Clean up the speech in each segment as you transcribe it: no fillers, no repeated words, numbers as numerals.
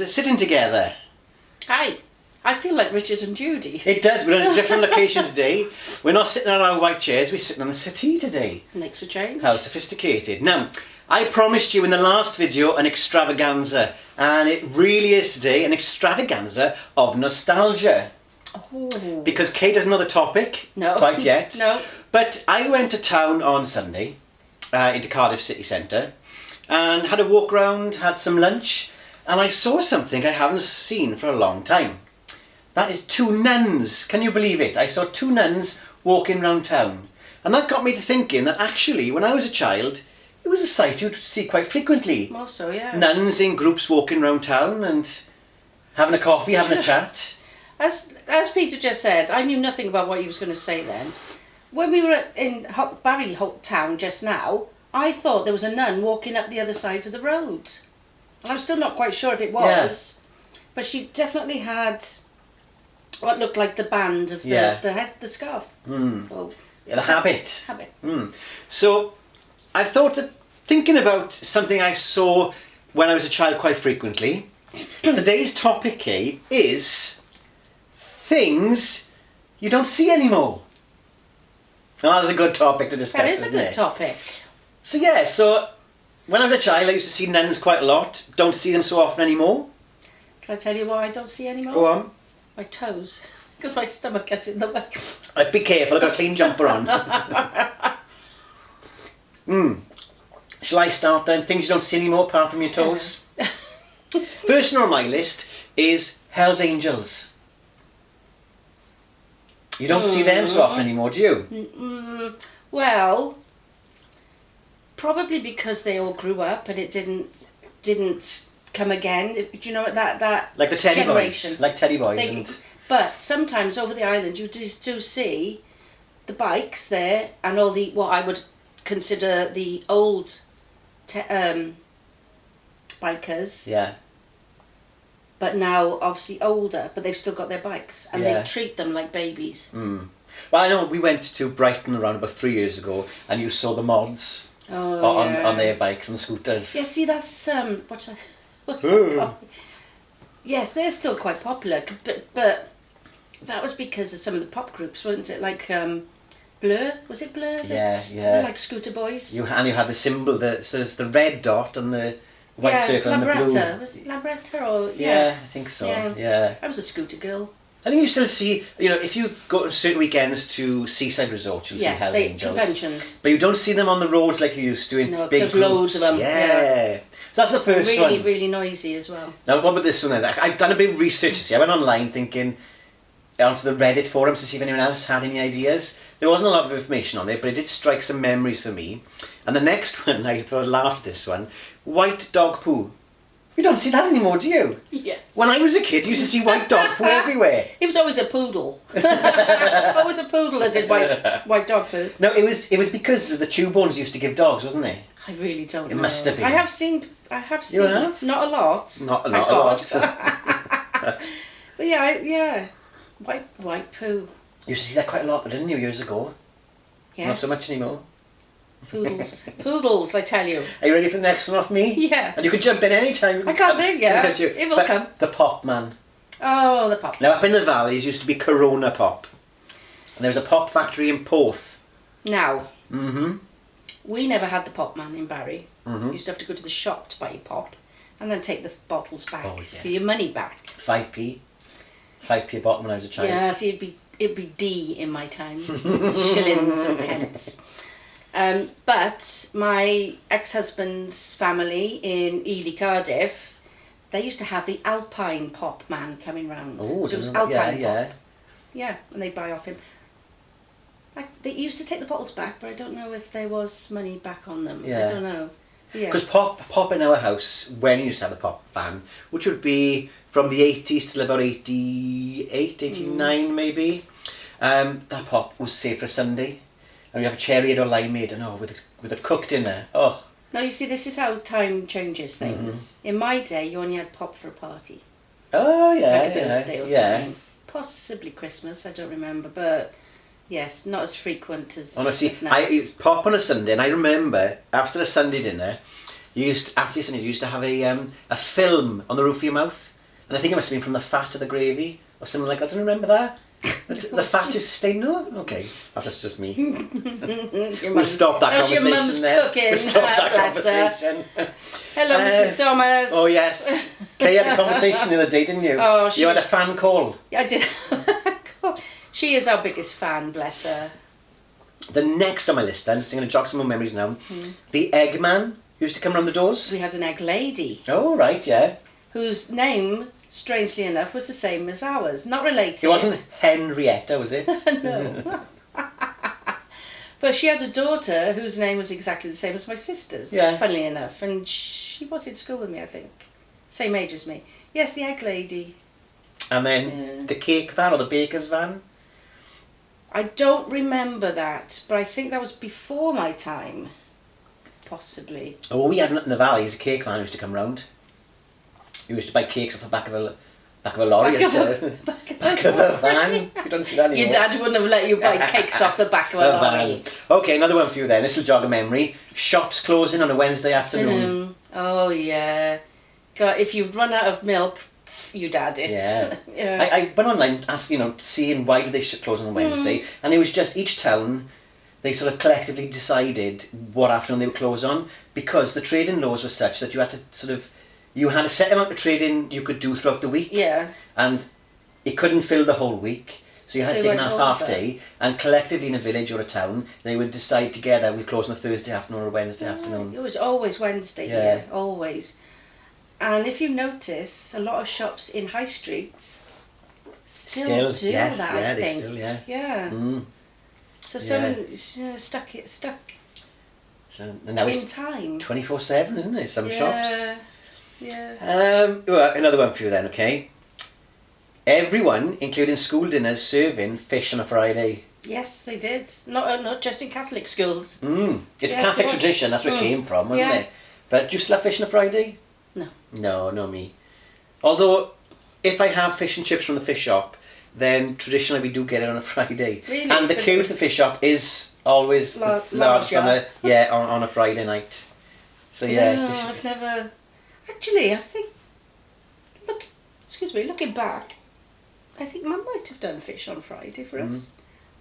sitting together. Hi. I feel like Richard and Judy. It does. We're on a different location today. We're not sitting on our white chairs. We're sitting on the settee today. Makes a change. How sophisticated. Now, I promised you in the last video an extravaganza, and it really is today an extravaganza of nostalgia. Oh. Because Kate doesn't know the topic quite yet. No. But I went to town on Sunday, into Cardiff city centre, and had a walk round, had some lunch, and I saw something I haven't seen for a long time. That is 2 nuns. Can you believe it? I saw 2 nuns walking around town. And that got me to thinking that actually, when I was a child, it was a sight you'd see quite frequently. Also, yeah. Nuns in groups walking around town and having a coffee, having a chat. As Peter just said, I knew nothing about what he was going to say then. When we were in Barry town just now, I thought there was a nun walking up the other side of the road. And I'm still not quite sure if it was, but she definitely had what looked like the band of the scarf. Oh, yeah, the habit. Mm. So I thought that thinking about something I saw when I was a child quite frequently, today's topic, Kate, is things you don't see anymore. Well, that's a good topic to discuss. That is a good topic. So when I was a child, I used to see nuns quite a lot. Don't see them so often anymore. Can I tell you what I don't see anymore? Go on. My toes. Because my stomach gets in the way. Right, be careful, I've got a clean jumper on. Shall I start then? Things you don't see anymore apart from your toes? First one on my list is Hell's Angels. You don't see them so often anymore, do you? Well, probably because they all grew up and it didn't come again. Do you know what that like the Teddy generation. Boys, like Teddy Boys. But sometimes over the island you do see the bikes there and all the what I would consider the old bikers. Yeah. But now obviously older, but they've still got their bikes and they treat them like babies. Well, I know we went to Brighton around about 3 years ago, and you saw the mods on their bikes and scooters. Yeah, see, that's what's that called? Yes, they're still quite popular, but that was because of some of the pop groups, wasn't it? Like Blur, was it Blur? Yeah. Like Scooter Boys. You had the symbol that says the red dot and the white circle and the blue. Was it Labretta or I think so. Yeah. I was a scooter girl. I think you still see, if you go on certain weekends to seaside resorts, you'll see Hell's Angels. Conventions. But you don't see them on the roads like you used to in big there's groups. Loads of them. Yeah. So that's the first one. Really, really noisy as well. Now, what about this one then? I've done a bit of research, you see. I went online thinking, onto the Reddit forums to see if anyone else had any ideas. There wasn't a lot of information on it, but it did strike some memories for me. And the next one, I thought I laughed at this one, white dog poo. You don't see that anymore, do you? Yes. When I was a kid, you used to see white dog poo everywhere. It was always a poodle. Always a poodle that did white dog poo. No, it was because the chew bones used to give dogs, wasn't it? I really don't know. It must have been. I have seen. You have? Not a lot. Not a lot. But yeah. White poo. You used to see that quite a lot, didn't you, years ago? Yes. Not so much anymore. Poodles, I tell you. Are you ready for the next one off me? Yeah. And you can jump in any time. I can't think, it will come. The pop, man. Oh, the pop. Now, up in the valleys used to be Corona Pop. And there was a pop factory in Porth. Now, we never had the pop man in Barry. You used to have to go to the shop to buy your pop and then take the bottles back for your money back. 5p. 5p a bottle when I was a child. Yeah, see, it'd be D in my time. Shillings and pence. But my ex-husband's family in Ely, Cardiff, they used to have the Alpine Pop man coming round. Oh, so it was Alpine Pop. Yeah, and they'd buy off him. They used to take the bottles back, but I don't know if there was money back on them. Yeah. I don't know. Because pop in our house, when you used to have the pop ban, which would be from the 80s till about 88, 89 maybe, that pop was saved for Sunday. And we have a cherryade or limeade, and with a cooked dinner. Oh. Now you see, this is how time changes things. In my day, you only had pop for a party. Oh yeah, like a birthday or something. Possibly Christmas, I don't remember, but yes, not as frequent as. Honestly, as now. it's pop on a Sunday, and I remember after a Sunday dinner, you used to have a film on the roof of your mouth, And I think it must have been from the fat of the gravy or something like that. I don't remember that. The fat is staying. No? Okay. That's just me. We'll stop that That's conversation your mum's there. cooking. We'll stop that Bless her. conversation. Hello, Mrs. Thomas. Oh, yes. Kay had a conversation the other day, didn't you? Oh, You had a fan call. I did. She is our biggest fan, bless her. The next on my list, then, just going to jog some more memories now. The Eggman used to come round the doors. We had an egg lady. Oh, right, yeah. Whose name, strangely enough, was the same as ours. Not related. It wasn't Henrietta, was it? No. But she had a daughter whose name was exactly the same as my sister's, Yeah. funnily enough. And she was in school with me, I think. Same age as me. Yes, the egg lady. And then the cake van or the baker's van. I don't remember that, but I think that was before my time. Possibly. Oh, we had in the valley is a cake van who used to come round. You used to buy cakes off the back of a lorry. Back of a van. You don't see that anymore. Your dad wouldn't have let you buy cakes off the back of a lorry. Okay, another one for you then. This will jog a memory. Shops closing on a Wednesday afternoon. Oh yeah. God, if you've run out of milk, you'd add it. Yeah. Yeah. I went online asking, seeing why did they close on a Wednesday, and it was just each town, they sort of collectively decided what afternoon they would close on, because the trading laws were such that you had to you had a set amount of trading you could do throughout the week. Yeah. And it couldn't fill the whole week. So you had to take an half day, and collectively in a village or a town, they would decide together we'd close on a Thursday afternoon or a Wednesday afternoon. It was always Wednesday here, always. And if you notice, a lot of shops in high streets still do yes, that, yeah, I they think. still, yeah. Yeah. Mm. So someone stuck So, and now in it's time. 24/7, isn't it? Some shops. Yeah. Well, another one for you then, okay? Everyone, including school dinners, serving fish on a Friday. Yes, they did. Not just in Catholic schools. It's Yes, a Catholic it was. tradition, that's where it came from, wasn't it? But do you still have fish on a Friday? No. No, not me. Although, if I have fish and chips from the fish shop, then traditionally we do get it on a Friday. Really? And the queue to the fish shop is always large on a Friday night. So yeah. No, I've never... Actually, I think... looking back, I think Mum might have done fish on Friday for us.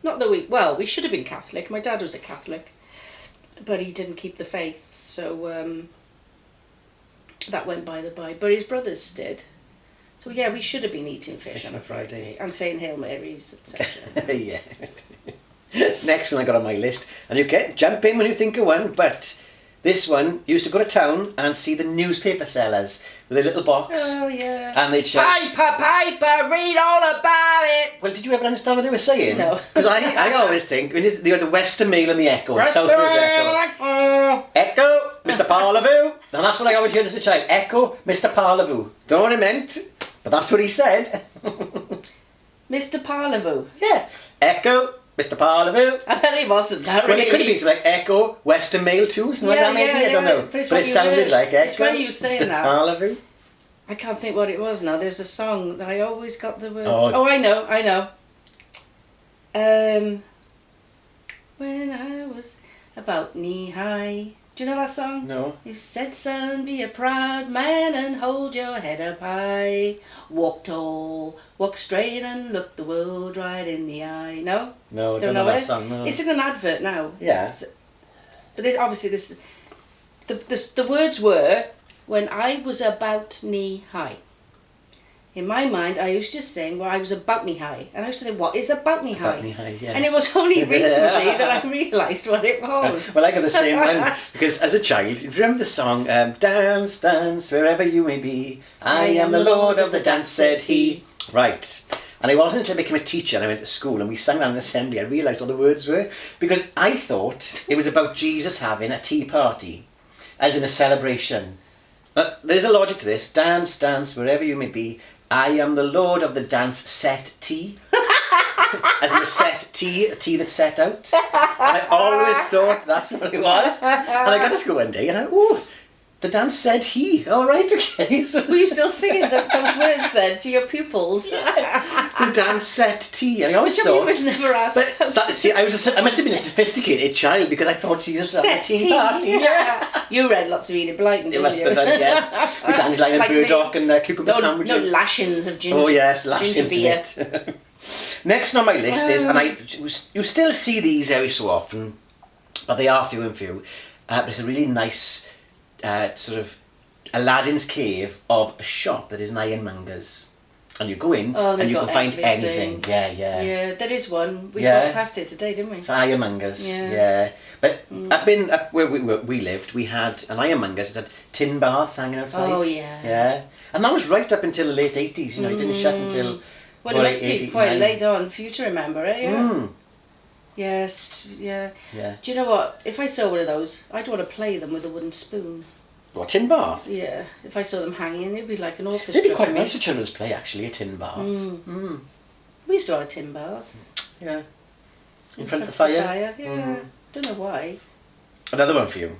Not that we should have been Catholic. My dad was a Catholic, but he didn't keep the faith, so that went by the by. But his brothers did. So yeah, we should have been eating fish on a Friday and saying Hail Marys, etc. Yeah. Next one I got on my list, and you can jump in when you think of one, but this one used to go to town and see the newspaper sellers with a little box. Oh yeah. And they'd shout, Piper, read all about it. well, did you ever understand what they were saying? No. Because I always think, they had the Western Mail and the Echo, South Wales Echo. Echo, Mr. Parlevou. And that's what I always heard as a child. Echo, Mr. Parlevou. Don't know what it meant, but that's what he said. Mr. Parlevou. Yeah. Echo, Mr. Parlevou. I bet it wasn't that really. Well, it could have been something like Echo, Western Mail too, something like that maybe, I don't know. But it's But what it you sounded heard. like Echo. It's funny you saying Mr. that. Parlevou. I can't think what it was now. There's a song that I always got the words. Oh. Oh, I know. When I was about knee high. Do you know that song? No. You said, son, be a proud man and hold your head up high. Walk tall, walk straight and look the world right in the eye. No? No, I don't know that it? song, no. It's in an advert now. Yeah. But the words were, when I was about knee high. In my mind, I used to sing, well, I was about knee high. And I used to think, what is about knee high? About knee high, yeah. And it was only recently that I realised what it was. Well, I got the same one, because as a child, do you remember the song, Dance, dance, wherever you may be, I am the Lord of the dance, said he. Right. And it wasn't until I became a teacher and I went to school and we sang that in assembly, I realised what the words were, because I thought it was about Jesus having a tea party, as in a celebration. But there's a logic to this. Dance, dance, wherever you may be, I am the Lord of the dance, set tea. As in the set tea, a tea that's set out. And I always thought that's what it was. And I got to school one day and I, ooh, The dance said he. All right, okay. So Were you still singing those words then to your pupils? the dance said tea. And I always Which thought... we would never ask. But see, I must have been a sophisticated child because I thought Jesus was at a tea tea. party. Yeah. You read lots of Enid Blyton, You didn't must you? have done, yes. With dandelion and Like me. burdock and cucumber sandwiches. No lashings of ginger. Oh yes, lashings ginger beer. in it. Next on my list is, and you still see these every so often, but they are few and few. But it's a really nice sort of Aladdin's cave of a shop that is an ironmonger's, and you go in and you can find anything. Yeah, there is one. We Yeah. walked past it today, didn't we? It's ironmonger's. Yeah. Yeah. But up where we lived, we had an ironmonger's that had tin baths hanging outside. Oh, yeah. Yeah. And that was right up until the late 80s. You know, it didn't shut until. Well, it must be quite late on for you to remember it, yeah. Mm. Yes, yeah. Yeah. Do you know what? If I saw one of those, I'd want to play them with a wooden spoon. What, tin bath? Yeah. If I saw them hanging, it'd be like an orchestra. It'd be quite for me. nice for children's play, actually, a tin bath. We used to have a tin bath. Yeah. In front of the fire? Yeah. Don't know why. Another one for you.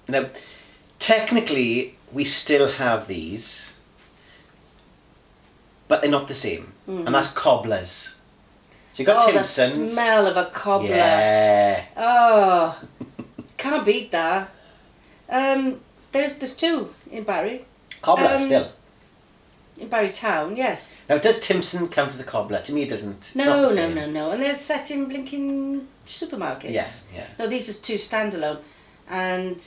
Now, technically, we still have these, but they're not the same. And that's cobblers. So you've got Timpsons. The smell of a cobbler. Yeah. Oh, can't beat that. There's two in Barry. Cobbler still. In Barry Town, yes. Now, does Timpson count as a cobbler? To me, it doesn't. It's not No. the same. And they're set in blinking supermarkets. Yeah. No, these are two standalone. And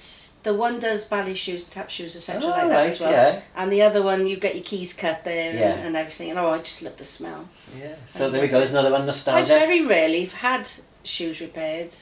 the one does ballet shoes, tap shoes, essential Oh, like that right, as well. yeah. And the other one, you get your keys cut there Yeah. and everything. And I just love the smell. Yeah. So there we go. There's another one. I Nostalgia. very rarely have had shoes repaired.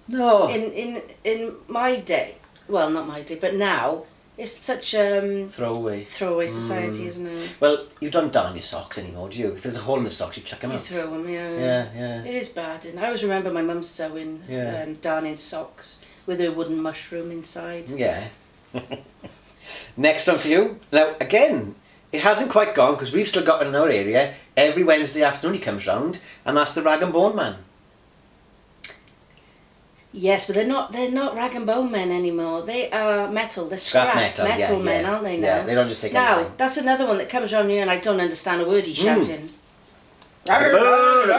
No. In my day, well, not my day, but now, it's such Throwaway. throwaway society, isn't it? Well, you don't darn your socks anymore, do you? If there's a hole in the socks, you chuck them You out. throw them, yeah. Yeah. It is bad. And I always remember my mum sewing Yeah. darning socks with a wooden mushroom inside. Yeah. Next one for you. Now, again, it hasn't quite gone because we've still got it in our area. Every Wednesday afternoon he comes round, and that's the Rag and Bone Man. Yes, but they're not rag and bone men anymore. They are metal. They're scrap metal men, aren't they now? Yeah, they don't just take Now, anything. that's another one that comes around here and I don't understand a word he's shouting. Any lion,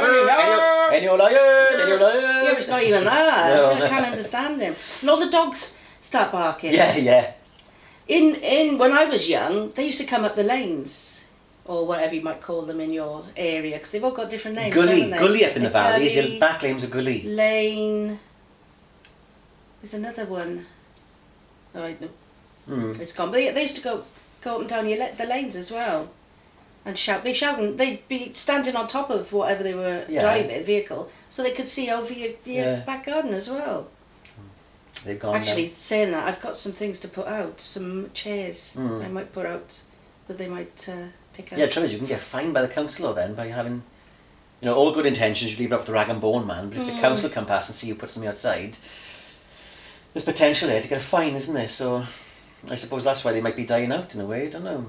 any lion. Yeah, but it's not even that. No. I can't understand him. And all the dogs start barking. Yeah. In when I was young, they used to come up the lanes, or whatever you might call them in your area, because they've all got different names. haven't they? Gully up in the valleys. Gully, Your back name's a gully. Lane. There's another one. Oh, I know. It's gone. But they used to go up and down the lanes as well, and shout. They'd be standing on top of whatever they were driving vehicle, so they could see over your back garden as well. They've gone Actually, saying that, I've got some things to put out, some chairs I might put out, that they might pick up. Yeah, the trouble is you can get fined by the council then by having, all good intentions, you leave it up to the Rag and Bone Man, but if the council come past and see you put something outside, there's potential there to get a fine, isn't there? So I suppose that's why they might be dying out in a way, I don't know.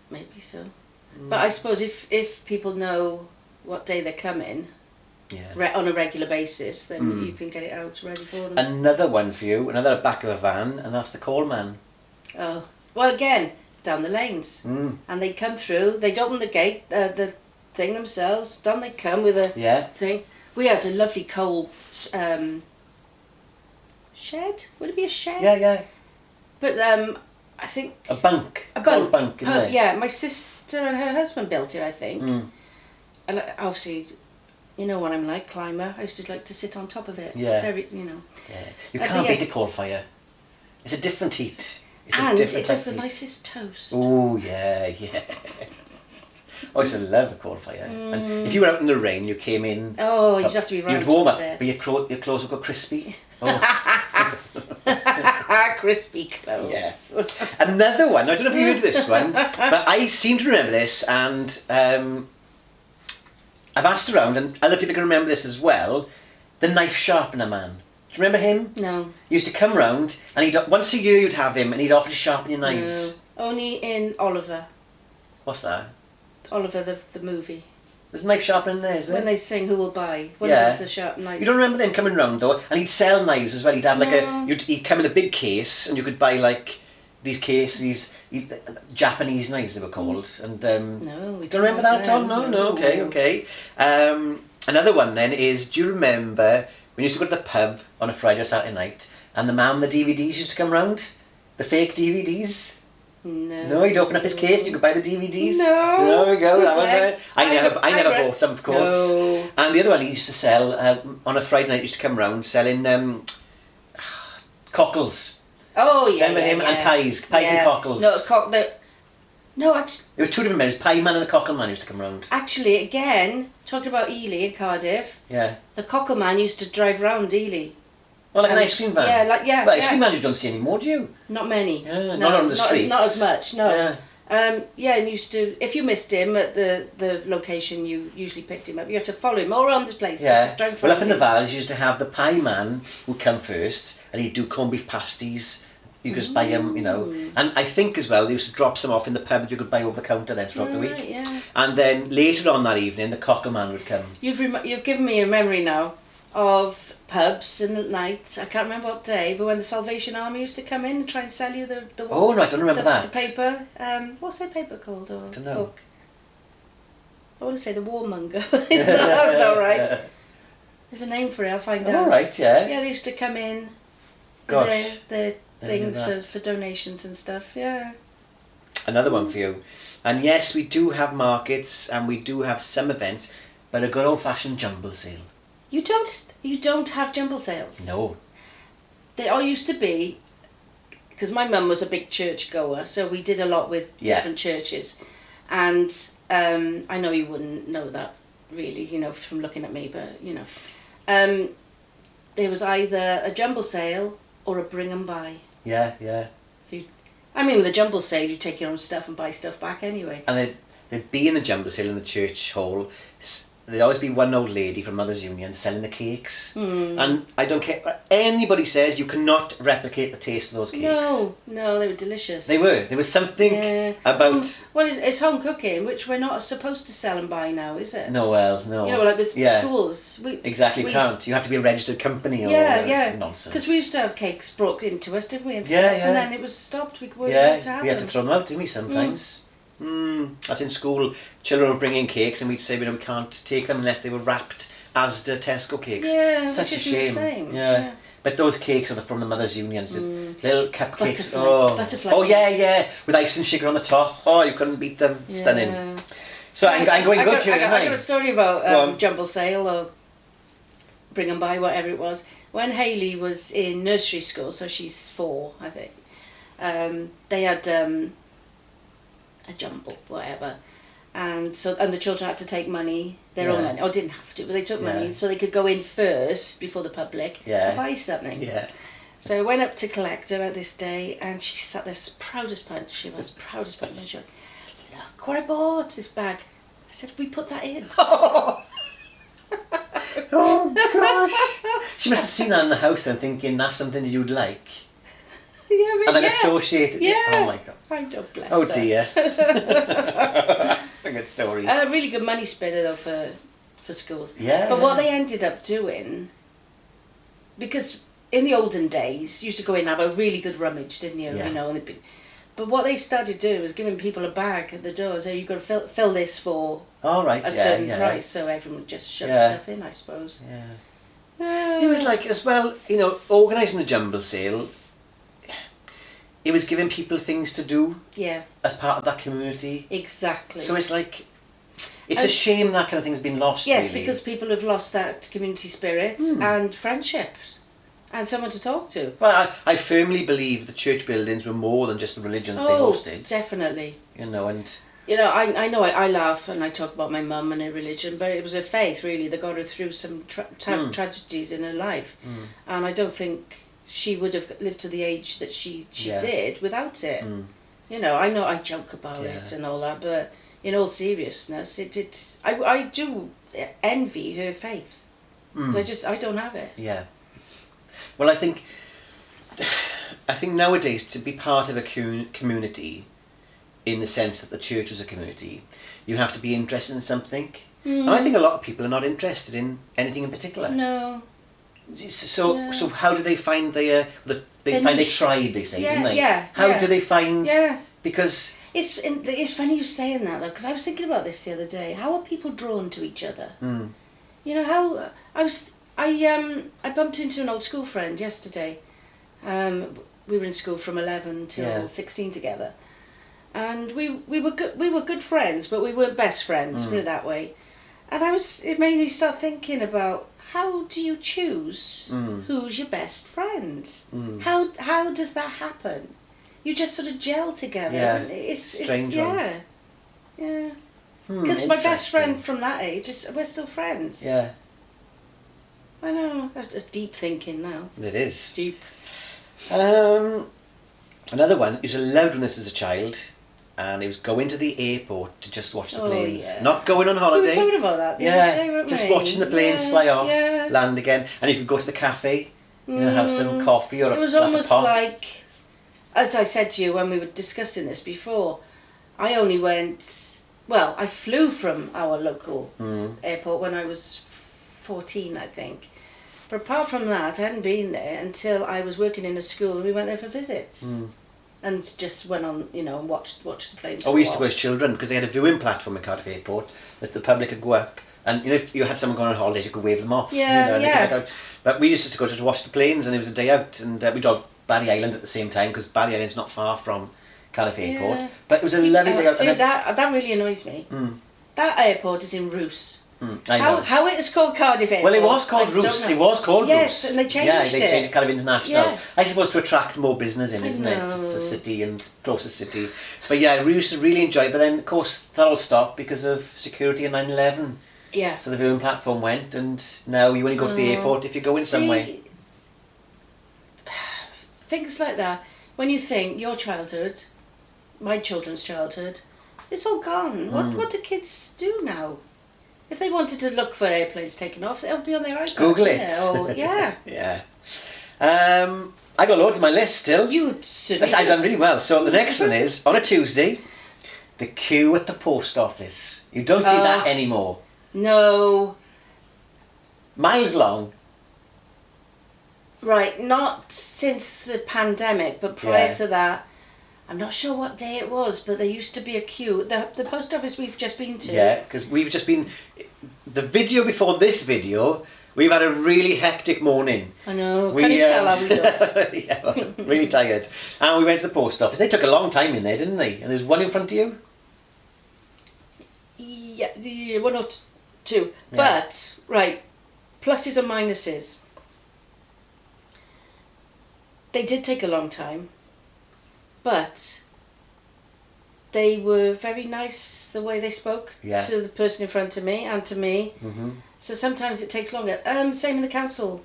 Maybe so. But I suppose if people know what day they're coming, on a regular basis, then you can get it out ready for them. Another one for you, another back of a van, and that's the call man. Oh, well, again, down the lanes. And they come through, they'd open the gate, the thing themselves, down they come with a thing. We had a lovely coal shed? Would it be a shed? Yeah. But I think... A bunk. A bunk. Bunk, isn't it? Yeah, my sister and her husband built it, I think. And obviously... You know what I'm like, climber. I used to like to sit on top of it. Yeah. Very, Yeah. You can't beat a coal fire. It's a different heat. It does the nicest toast. Oh, yeah. I used to love a coal fire. And if you were out in the rain, you came in... Oh, you'd have to be right You'd warm on up, top of but your clothes would go crispy. Oh. Crispy clothes. Yeah. Another one, I don't know if you heard this one, but I seem to remember this, and I've asked around, and other people can remember this as well. The knife sharpener man. Do you remember him? No. He used to come round, and once a year you'd have him, and he'd offer to sharpen your knives. No. Only in Oliver. What's that? Oliver, the movie. There's a knife sharpener in there, is there? When they sing Who Will Buy. One of them's a sharp knife. You don't remember them coming round though? And he'd sell knives as well. He'd have he'd come in a big case, and you could buy like these cakes, these Japanese knives they were called, and No, we don't remember that at all. No. Okay. Another one then is, do you remember when you used to go to the pub on a Friday or Saturday night, and the man with the DVDs used to come round, the fake DVDs? No, you'd open up his case, you could buy the DVDs. No. There we go. That one there. I never Pirates. bought them, of course. No. And the other one he used to sell on a Friday night. He used to come round selling cockles. Oh yeah. Remember him? And pies and cockles. No, actually. It was two different men. It was pie man and a cockle man who used to come round. Actually, again, talking about Ely in Cardiff. Yeah. The cockle man used to drive round Ely. Well, like an ice cream van. Yeah. Well, ice cream van you don't see anymore, do you? Not many. Yeah, no, not on the streets. Not as much. No. Yeah. And used to, if you missed him at the location you usually picked him up, you had to follow him all around the place. Yeah. To Well, up in the valleys, you used to have the pie man who'd come first, and he'd do corned beef pasties. You just buy them, And I think as well, they used to drop some off in the pub that you could buy over the counter then throughout the week. Right, yeah. And then later on that evening, the cockle man would come. You've given me a memory now of pubs in the night. I can't remember what day, but when the Salvation Army used to come in and try and sell you the Oh, no, I don't remember that. The paper. What's that paper called? Or Don't know. book? I want to say the Warmonger. That's not right. There's a name for it. I'll find out. All right, yeah. Yeah, they used to come in. Gosh. With their things that. for donations and stuff. Yeah. Another one for you. And yes, we do have markets and we do have some events, but a good old-fashioned jumble sale. You don't have jumble sales. No. They all used to be, because my mum was a big church goer, so we did a lot with different churches, and I know you wouldn't know that really, from looking at me, but there was either a jumble sale or a bring and buy. Yeah. So with a jumble sale, you take your own stuff and buy stuff back anyway. And they'd be in the jumble sale in the church hall. There'd always be one old lady from Mothers Union selling the cakes. And I don't care what anybody says, you cannot replicate the taste of those cakes. No, they were delicious. They were. There was something about... it's home cooking, which we're not supposed to sell and buy now, is it? No. Like with schools. Exactly, you can't. You have to be a registered company or nonsense. Because we used to have cakes brought into us, didn't we? And stuff, and then it was stopped. We weren't able to have we had to throw them out, didn't we, sometimes? That's in school. Children would bring in cakes and we'd say we can't take them unless they were wrapped Asda Tesco cakes. Yeah, such a which shame. isn't the same. Yeah. But those cakes are from the Mothers Unions, little cupcakes. Butterfly Oh yeah, with ice and sugar on the top. Oh, you couldn't beat them. Stunning. So I'm going good here. I got a story about jumble sale or bring and buy, whatever it was. When Hayley was in nursery school, so she's 4, I think. They had a jumble, whatever, and the children had to take money, their own money, or didn't have to, but they took money so they could go in first before the public and buy something. Yeah. So I went up to collect her at this day, and she sat there, proudest punch. She was proudest punch, and she went, "Look what I bought, this bag." I said, "We put that in." Oh gosh! She must have seen that in the house and thinking that's something you'd like. And then associated. Yeah. Oh my god. I don't bless Oh her. dear. It's a good story. A really good money spinner though for schools. Yeah. But what they ended up doing, because in the olden days, you used to go in and have a really good rummage, didn't you? Yeah. But what they started to do was giving people a bag at the door. So you've got to fill this for a certain price, so everyone just shoved stuff in, I suppose. Yeah. It was like, as well, organising the jumble sale, it was giving people things to do as part of that community. Exactly. So it's like, it's a shame that kind of thing's been lost, yes, really. because people have lost that community spirit and friendship and someone to talk to. Well, I firmly believe the church buildings were more than just the religion that they hosted. Definitely. And... I know I laugh and I talk about my mum and her religion, but it was her faith, really, that got her through some tragedies in her life. And I don't think she would have lived to the age that she did without it. I know I joke about it and all that, but in all seriousness, I do envy her faith. I don't have it. Yeah. Well, I think nowadays, to be part of a community, in the sense that the church was a community, you have to be interested in something. And I think a lot of people are not interested in anything in particular. No. So how do they find the they find they tried, they say, didn't they? Yeah. How do they find... Yeah. Because... It's funny you saying that, though, because I was thinking about this the other day. How are people drawn to each other? You know, how... I bumped into an old school friend yesterday. We were in school from 11 till 16 together. And we were good friends, but we weren't best friends, put it that way. And it made me start thinking about, how do you choose who's your best friend? How does that happen? You just sort of gel together. Yeah. It's Strange yeah. one. Yeah. Because my best friend from that age, we're still friends. Yeah. I know. That's deep thinking now. It is. Deep. Another one, he was allowed on this as a child, and he was going to the airport to just watch the planes. Yeah. Not going on holiday. We were talking about that the other day, weren't just we? watching the planes fly off, yeah. land again, and you could go to the cafe, have some coffee or a It was glass almost of pop. like, as I said to you when we were discussing this before, I only went, well, I flew from our local airport when I was 14, I think. But apart from that, I hadn't been there until I was working in a school and we went there for visits. And just went on, you know, and watched the planes. We used to go as children because they had a viewing platform at Cardiff Airport that the public could go up, and you know, if you had someone going on holidays, you could wave them off. Yeah, you know, But we used to go to watch the planes, and it was a day out, and we did Barry Island at the same time because Barry Island's not far from Cardiff Airport. Yeah. But it was a lovely day out. See, that really annoys me. That airport is in Roos. I know. How it is called Cardiff Airport? Well, it was called Roos. It was called Roos. Yes, and they changed it. Yeah, they changed it kind of international. Yeah. I suppose to attract more business in, isn't it? It's a city and closest city. But yeah, Roos really enjoyed. But then, of course, that all stopped because of security and 9/11. Yeah. So the viewing platform went, and now you only go to the airport if you're going somewhere. Things like that. When you think your childhood, my children's childhood, it's all gone. What do kids do now? If they wanted to look for airplanes taking off, they'll be on their iPad. Google it. Yeah. Yeah. I got loads on my list still. You should. I've done really well. So the next one is, on a Tuesday, the queue at the post office. You don't see that anymore. No. Miles long. Right, not since the pandemic, but prior to that, I'm not sure what day it was, but there used to be a queue. The post office we've just been to. Yeah, because we've just been... The video before this video, we've had a really hectic morning. I know, can you tell how we look? Yeah, really tired. And we went to the post office. They took a long time in there, didn't they? And there's one in front of you? Yeah, one or two. Yeah. But, right, pluses and minuses. They did take a long time, but they were very nice the way they spoke to the person in front of me and to me. So sometimes it takes longer. Same in the council.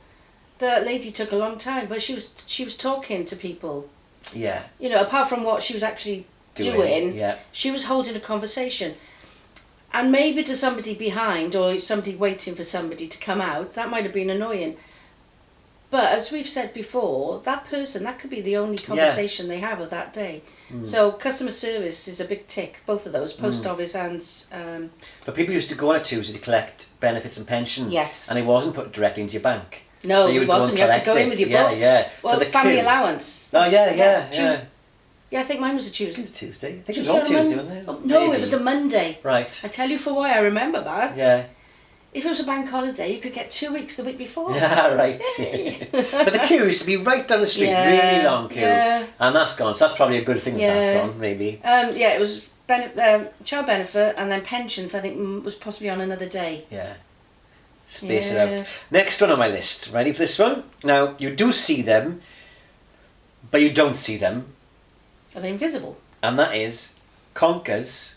The lady took a long time, but she was talking to people. Yeah. You know, apart from what she was actually doing, yeah. she was holding a conversation. And maybe to somebody behind or somebody waiting for somebody to come out, that might have been annoying. But as we've said before, that could be the only conversation they have of that day. So customer service is a big tick, both of those, post office and... But people used to go on a Tuesday to collect benefits and pension. Yes. And it wasn't put directly into your bank. No, so you it wasn't. You have to go in with your book. Yeah. Well, so the family allowance. Oh, yeah. Yeah, I think mine was a Tuesday. It was Tuesday. I think it was on Tuesday, wasn't it? No, it was a Monday. Right. I tell you for why I remember that. Yeah. If it was a bank holiday, you could get 2 weeks the week before. Yeah, right. But the queue used to be right down the street, really long queue. Yeah. And that's gone, so that's probably a good thing that's gone, maybe. Yeah, it was child benefit and then pensions, I think, was possibly on another day. Yeah. Space it out. Next one on my list. Ready for this one? Now, you do see them, but you don't see them. Are they invisible? And that is conkers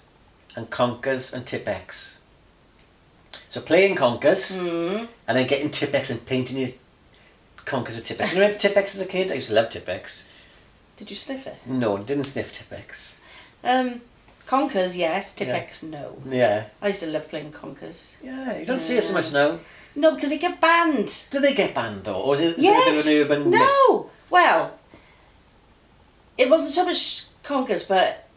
and Tipex. So playing conkers and then getting Tipex and painting your conkers with Tipex. You remember Tipex as a kid? I used to love Tipex. Did you sniff it? No, I didn't sniff Tipex. Conkers, yes. Tipex, no. Yeah. I used to love playing conkers. Yeah, you don't see it so much now. No, because they get banned. Do they get banned though? Or is it, yes. a bit of an urban myth? No. Well, it wasn't so much conkers, but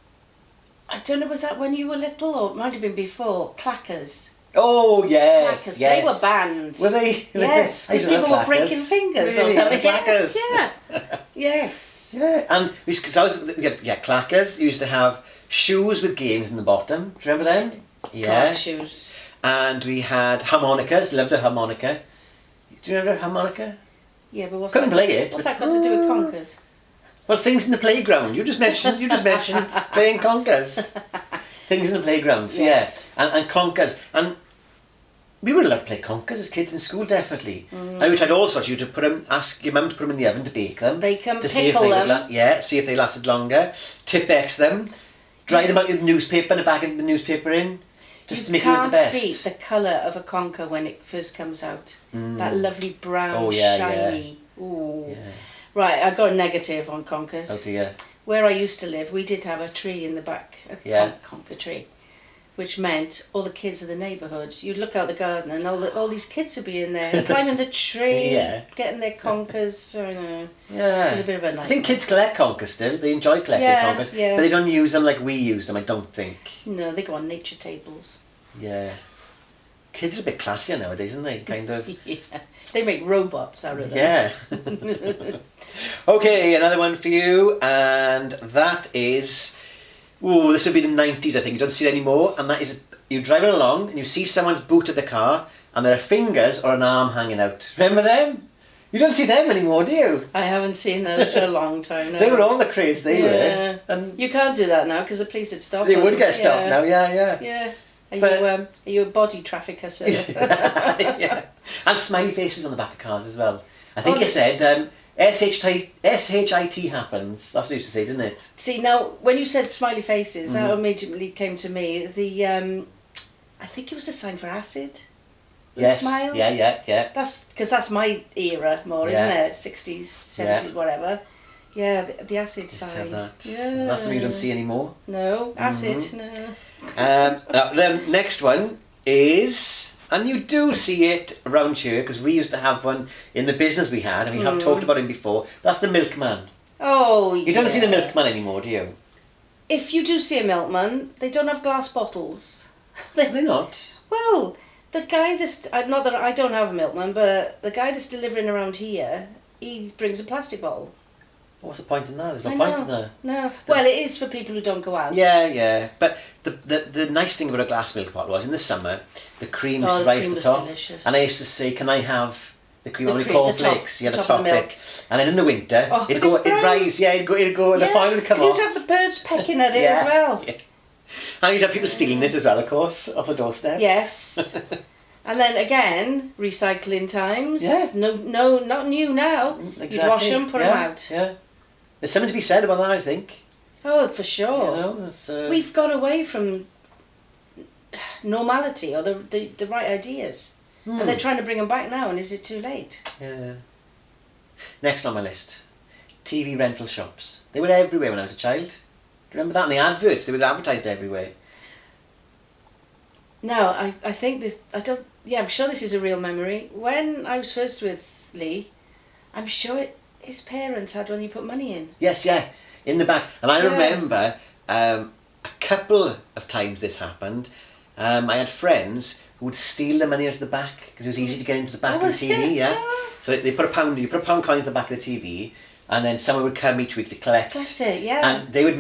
I don't know, was that when you were little or it might have been before? Clackers. Oh, yes, Clackers, yes. they were banned. Were they? Yes, I used because to love people were clackers. breaking fingers or Really? something. Clackers. Yeah. Yes. Yeah, and because we had clackers. You used to have shoes with games in the bottom. Do you remember them? Clark shoes. And we had harmonicas. Loved a harmonica. Do you remember a harmonica? Yeah, but Couldn't play it. What's that got to do with conkers? Well, things in the playground. You just mentioned playing conkers. Things in the playgrounds. Yes. Yeah, and conkers. And we would love to play conkers as kids in school, definitely. And we tried all sorts. You to put them, ask your mum to put them in the oven to bake them. To see if pickle they them. see if they lasted longer. Tip-X them. Dry them out with newspaper and a bag of the newspaper in. Just to make it as the best. You can't beat the colour of a conker when it first comes out. That lovely brown, shiny. Ooh. Yeah. Right, I got a negative on conkers. Oh dear. Where I used to live, we did have a tree in the back, a conker tree, which meant all the kids of the neighbourhood, you'd look out the garden and all these kids would be in there, climbing the tree, getting their conkers. I don't know. Yeah. It was a bit of a nightmare. I think kids collect conkers still. They enjoy collecting conkers. Yeah. But they don't use them like we use them, I don't think. No, they go on nature tables. Yeah. Kids are a bit classier nowadays, aren't they? Kind of. Yeah. They make robots out of them. Yeah. Okay, another one for you, and that is, this would be the 90s, I think. You don't see it anymore, and that is, you're driving along and you see someone's boot of the car and there are fingers or an arm hanging out. Remember them? You don't see them anymore, do you? I haven't seen those for a long time now. They were all the craze they were. And you can't do that now because the police had stopped they them. would get stopped now, yeah. Yeah. Are you a body trafficker, sir? Yeah. And smiley faces on the back of cars as well. I think you said SHIT happens. That's what you used to say, didn't it? See, now, when you said smiley faces, that immediately came to me. I think it was a sign for acid. Yes. Smile. Yeah. That's because that's my era more, isn't it? 60s, 70s, whatever. Yeah, the acid sign. That. Yeah. That's something you don't see anymore. No, acid, no. The next one is, and you do see it around here because we used to have one in the business we had, and we have talked about him before. That's the milkman. Oh, You don't see the milkman anymore, do you? If you do see a milkman, they don't have glass bottles. Are they not? Well, the guy that's, not that I don't have a milkman, but the guy that's delivering around here, he brings a plastic bottle. What's the point in that? There's no point in that. No. Well, it is for people who don't go out. Yeah. But the nice thing about a glass milk bottle was in the summer, the cream used to rise to the top. Delicious. And I used to say, can I have the cream on the cream, cornflakes? the Yeah, the top top of the milk. bit. And then in the winter, it'd rise, it'd go, and the final would come and off. you'd have the birds pecking at it as well. Yeah. And you'd have people stealing it as well, of course, off the doorsteps. Yes. And then again, recycling times. Yeah. No, not new now. Exactly. You'd wash them, put them out. Yeah. There's something to be said about that, I think. Oh, for sure. You know, it's, We've got away from normality or the right ideas. And they're trying to bring them back now, and is it too late? Yeah. Next on my list, TV rental shops. They were everywhere when I was a child. Do you remember that? And the adverts, they were advertised everywhere. No, I think this, I'm sure this is a real memory. When I was first with Lee, I'm sure his parents had one you put money in. Yes, in the back. And I remember a couple of times this happened. I had friends who would steal the money out of the back because it was easy to get into the back of the TV. Yeah. So you put a pound coin in the back of the TV, and then someone would come each week to collect. Collect it, yeah. And they would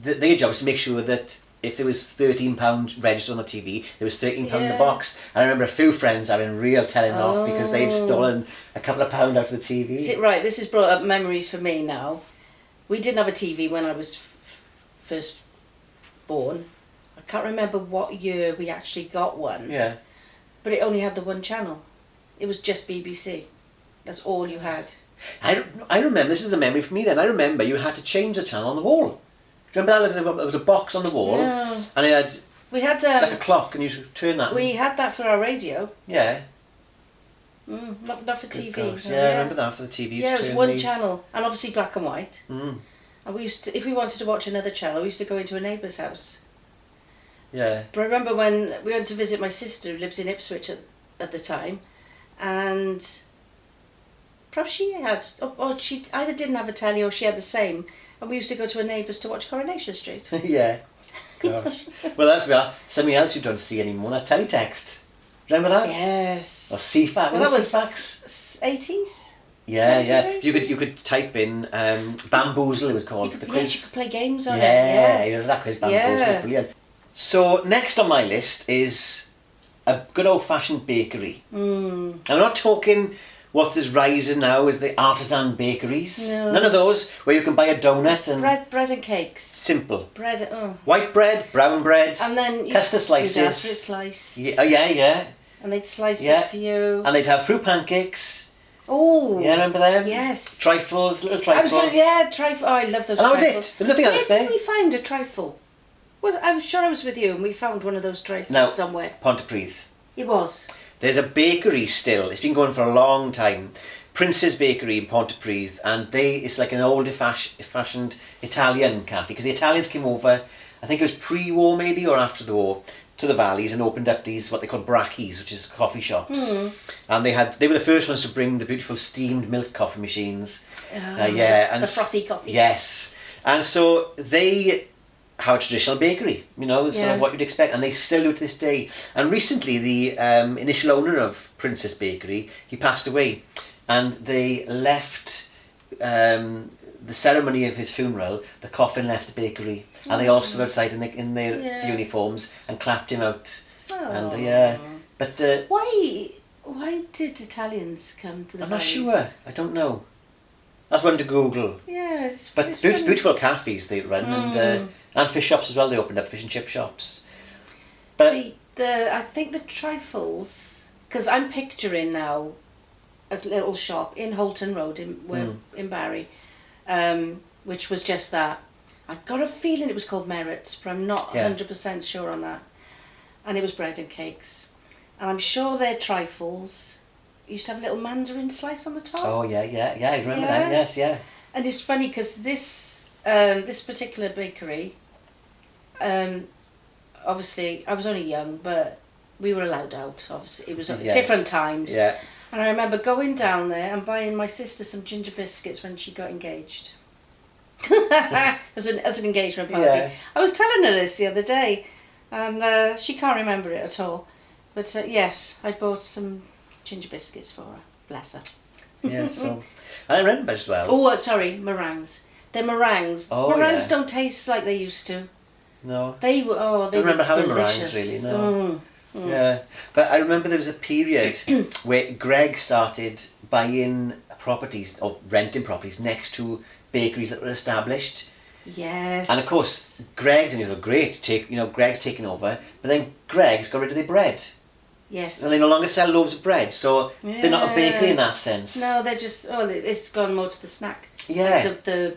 their job was to make sure that if there was £13 registered on the TV, there was £13 in the box. And I remember a few friends having real telling off because they'd stolen a couple of pound out of the TV. See, right, this has brought up memories for me now. We didn't have a TV when I was first born. I can't remember what year we actually got one. Yeah. But it only had the one channel. It was just BBC. That's all you had. I remember, this is the memory for me then, I remember you had to change the channel on the wall. Do you remember that? There was a box on the wall, No. and it We had had like a clock, and you should turn that. we had that for our radio. Yeah. Not for TV. Gosh. Oh, Yeah, I remember that for the TV. Yeah, it was one channel, and obviously black and white. Mm. And we used to, if we wanted to watch another channel, we used to go into a neighbour's house. Yeah. But I remember when we went to visit my sister who lived in Ipswich at the time, and perhaps she had, or she either didn't have a telly or she had the same, and we used to go to a neighbour's to watch Coronation Street. Yeah. Gosh. Well, that's something else you don't see anymore. That's teletext. Remember that? Yes. Or CFAX. Well, that was CFAX? 80s? Yeah, 70s, yeah. 80s? You could type in Bamboozle, it was called. You could, the yes, quiz. you could play games on Yeah, it. that quiz Bamboozle was brilliant. So next on my list is a good old-fashioned bakery. I'm not talking what is rising now as the artisan bakeries. No. None of those where you can buy a donut and Bread and cakes. simple. Bread, oh. White bread, brown bread, And then custard slices. you'd ask for it sliced. Yeah. And they'd slice Yeah. it for you. And they'd have fruit pancakes. Oh. Yeah, remember them? Yes. Trifles, little I trifles. was going to, trifle. Oh, I love those And that was trifles. it. There was nothing else Where there. did we find a trifle? I'm sure I was with you and we found one of those trifles No. somewhere. Pontypridd. It was. There's a bakery still. It's been going for a long time. Prince's Bakery in Pontypridd, and it's like an old-fashioned Italian cafe, because the Italians came over, I think it was pre-war maybe, or after the war, to the valleys and opened up these, what they call brackies, which is coffee shops. And they were the first ones to bring the beautiful steamed milk coffee machines. The frothy coffee. Yes. And so they have a traditional bakery, sort of what you'd expect, and they still do to this day. And recently, the initial owner of Princess Bakery, he passed away, and they left the ceremony of his funeral. The coffin left the bakery, and they all stood outside in their uniforms and clapped him out. And but why did Italians come to the I'm not valleys? sure. I don't know. That's one to Google. Yeah, But it's beautiful cafes they run, and fish shops as well. They opened up fish and chip shops. But I think the trifles, because I'm picturing now a little shop in Holton Road in Barry, which was just that. I got a feeling it was called Merritt's, but I'm not 100% sure on that. And it was bread and cakes, and I'm sure their trifles used to have a little mandarin slice on the top. Oh yeah, I remember that. Yes, yeah. And it's funny because this particular bakery, obviously I was only young, but we were allowed out. Obviously, it was at different times. Yeah. And I remember going down there and buying my sister some ginger biscuits when she got engaged. as an engagement party. Yeah. I was telling her this the other day, and she can't remember it at all. But yes, I bought some ginger biscuits for her. Bless her. Yeah, so I remember as well. Oh, sorry, meringues. They're meringues. Oh, meringues don't taste like they used to. No. They were. Oh, they don't remember were having delicious. meringues really. No. Yeah, but I remember there was a period where Greg started buying properties or renting properties next to bakeries that were established. Yes. And of course, Greg's and great. Greg's taken over, but then Greg's got rid of their bread. Yes. And they no longer sell loaves of bread, so they're not a bakery in that sense. No, they're just. Oh, it's gone more to the snack. Yeah. Like the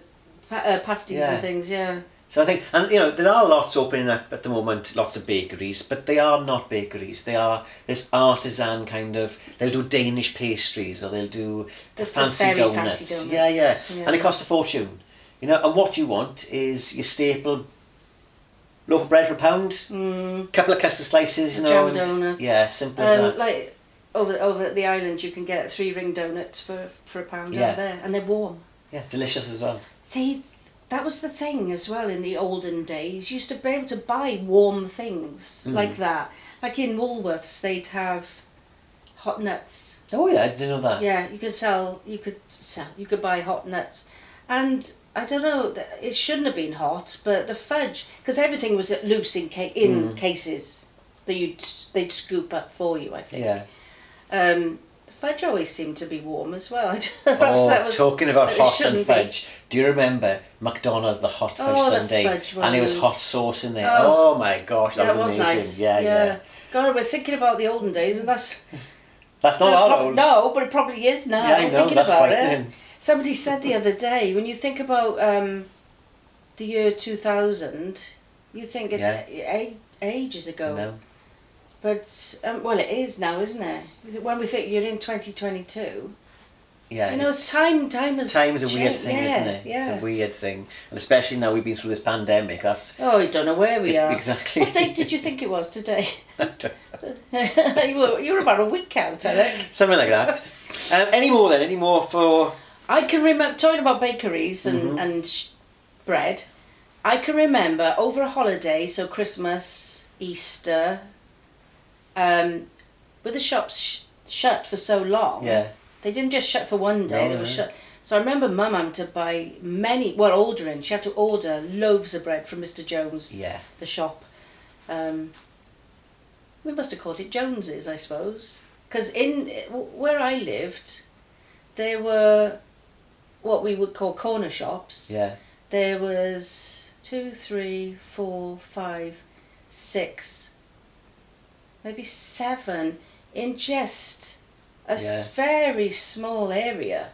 pasties and things. Yeah. So I think, and there are lots opening up at the moment, lots of bakeries, but they are not bakeries. They are this artisan kind of. They'll do Danish pastries, or they'll do the fancy very donuts. fancy donuts. Yeah, and it costs a fortune. And what you want is your staple loaf of bread for £1, couple of custard slices, jam donut. Yeah, simple as that. Like over at the island, you can get 3-ring donuts for £1 over there, and they're warm. Yeah, delicious as well. See, that was the thing as well in the olden days. You used to be able to buy warm things like that. Like in Woolworths, they'd have hot nuts. Oh yeah, I didn't know that. Yeah, you could buy hot nuts. And I don't know, it shouldn't have been hot, but the fudge, because everything was loose in cases that they'd scoop up for you, I think. Yeah. The fudge always seemed to be warm as well. Perhaps that was, talking about hot and fudge, be. Do you remember McDonald's, the hot fudge sundae? And it was hot sauce in there. Oh my gosh, that was amazing. Nice. Yeah. God, we're thinking about the olden days, and that's not our old. No, but it probably is now. Yeah, I know, thinking that's about frightening. it. Somebody said the other day, when you think about the year 2000, you think it's ages ago. No. But, well, it is now, isn't it? When we think you're in 2022. Yeah. Time is a weird thing, isn't it? Yeah. It's a weird thing. And especially now we've been through this pandemic, Oh, I don't know where we are. Exactly. What date did you think it was today? I don't know. you were about a week out, I think. Something like that. Any more for... I can remember, talking about bakeries and bread, I can remember over a holiday, so Christmas, Easter, with the shops shut for so long, Yeah. they didn't just shut for one day, No, they were no. shut. So I remember Mum having to buy ordering, she had to order loaves of bread from Mr. Jones, Yeah. the shop. We must have called it Jones's, I suppose. Because where I lived, there were what we would call corner shops. Yeah. There was 2, 3, 4, 5, 6, maybe 7 in just a very small area.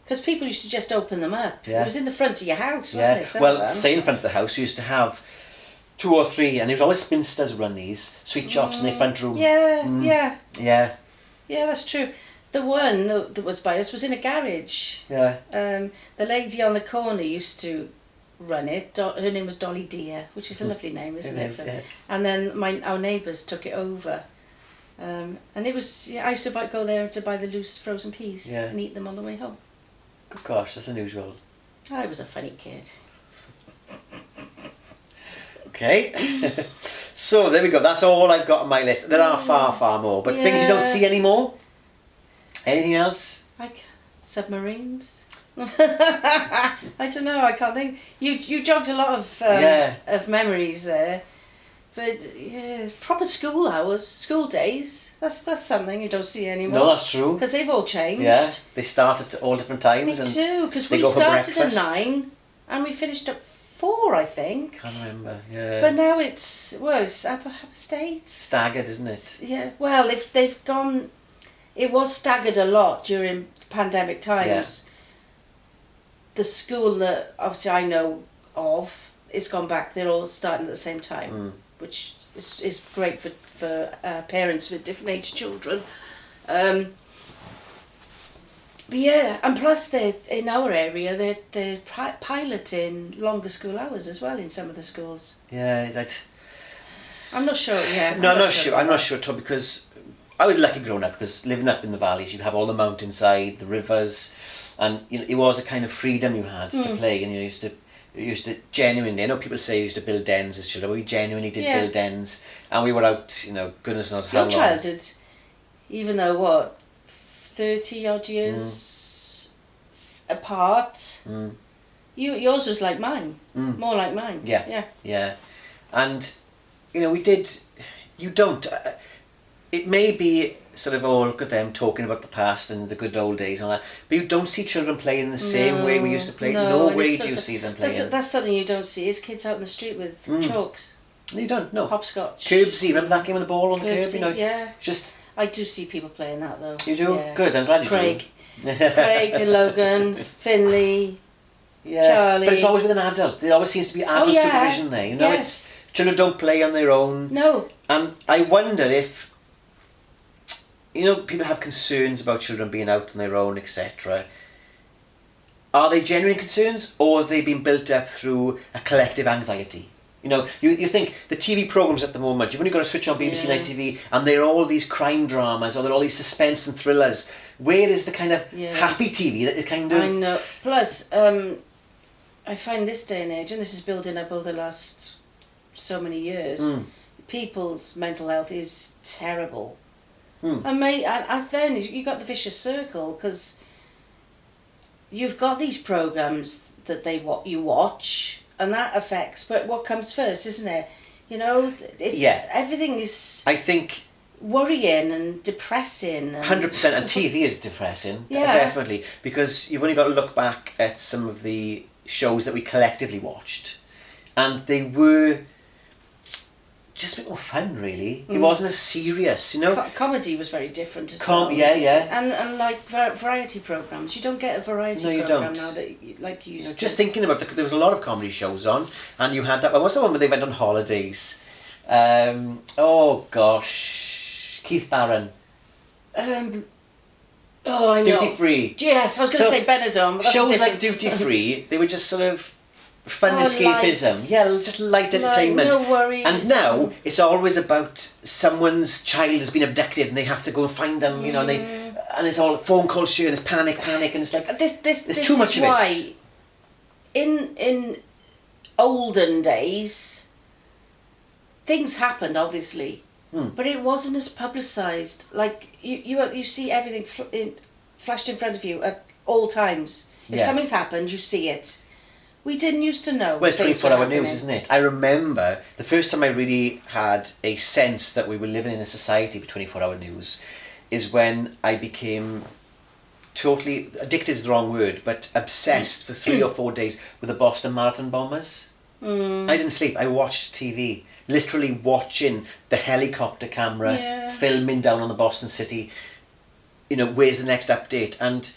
Because people used to just open them up. Yeah. It was in the front of your house, wasn't it? Some Well, of them? say in front of the house, we used to have 2 or 3, and there was always spinsters run these sweet shops in their front room. Yeah. Yeah. Yeah, that's true. The one that was by us was in a garage. Yeah. The lady on the corner used to run it. Her name was Dolly Deer, which is a lovely name, isn't it? Yeah. And then our neighbours took it over. And it was, I used to go there to buy the loose frozen peas and eat them on the way home. Good gosh, that's unusual. I was a funny kid. Okay. So there we go. That's all I've got on my list. There are far, far more, but things you don't see anymore. Anything else? Like submarines. I don't know. I can't think. You jogged a lot of memories there, but proper school hours, school days. That's something you don't see anymore. No, that's true. Because they've all changed. Yeah, they start at all different times. Me too. Because they we go for started at breakfast. 9 and we finished at 4, I think. Can't remember. Yeah. But now it's Upper States. Staggered, isn't it? Yeah. Well, if they've gone, it was staggered a lot during pandemic times. The school that obviously I know of is gone back. They're all starting at the same time, which is great for parents with different age children. But yeah, and plus they in our area they're piloting longer school hours as well in some of the schools. Yeah, I'm not sure. Yeah. No, I'm not sure. I'm not sure at all, because I was lucky growing up, because living up in the valleys, you have all the mountainside, the rivers, and it was a kind of freedom you had to play, and you used to genuinely. I know people say you used to build dens as children, but we genuinely did build dens, and we were out, goodness knows how long. Your childhood, even though 30 odd years apart, yours was like mine, more like mine. Yeah, and we did. You don't. It may be sort of, oh, look at them talking about the past and the good old days and all that, but you don't see children playing the same way we used to play. No way do you see them playing. That's something you don't see, is kids out in the street with chalks. You don't, no. Hopscotch. Curbsy, remember that game with the ball on the curb? Yeah. Just. I do see people playing that though. You do? Yeah. Good, I'm glad you Craig. do. Craig and Logan, Finley, Charlie. But it's always with an adult. There always seems to be adult supervision there. It's children don't play on their own. No. And I wonder if, people have concerns about children being out on their own, etc. Are they genuine concerns, or have they been built up through a collective anxiety? You think the TV programmes at the moment, you've only got to switch on BBC Night TV and there are all these crime dramas, or there are all these suspense and thrillers. Where is the kind of happy TV that is kind of... I know. Plus, I find this day and age, and this is building up over the last so many years, people's mental health is terrible. And then you got the vicious circle, because you've got these programmes that you watch, and that affects. But what comes first, isn't it? Everything is. I think. Worrying and depressing. 100%, and TV is depressing. Definitely, because you've only got to look back at some of the shows that we collectively watched, and they were just a bit more fun, really. It wasn't as serious, Comedy was very different as well. And like variety programmes. You don't get a variety programme now that you used to. Just thinking about there was a lot of comedy shows on, and you had that. What's the one where they went on holidays? Oh gosh, Keith Barron. I know. Duty Free. Yes, I was going to say Benidorm, but that's shows different. like Duty Free, they were just sort of fun escapism. Lights. Yeah, just light entertainment. No worries. And now it's always about someone's child has been abducted and they have to go and find them, and it's all phone calls to you and it's panic, and it's like this too much is of why in olden days things happened, obviously. but it wasn't as publicised. Like you see everything flashed in front of you at all times. If something's happened, you see it. We didn't used to know. Well, it's 24-hour news, isn't it? I remember the first time I really had a sense that we were living in a society with 24-hour news is when I became totally, addicted is the wrong word, but obsessed for 3 or 4 days with the Boston Marathon bombers. I didn't sleep. I watched TV, literally watching the helicopter camera filming down on the Boston city. You know, where's the next update? And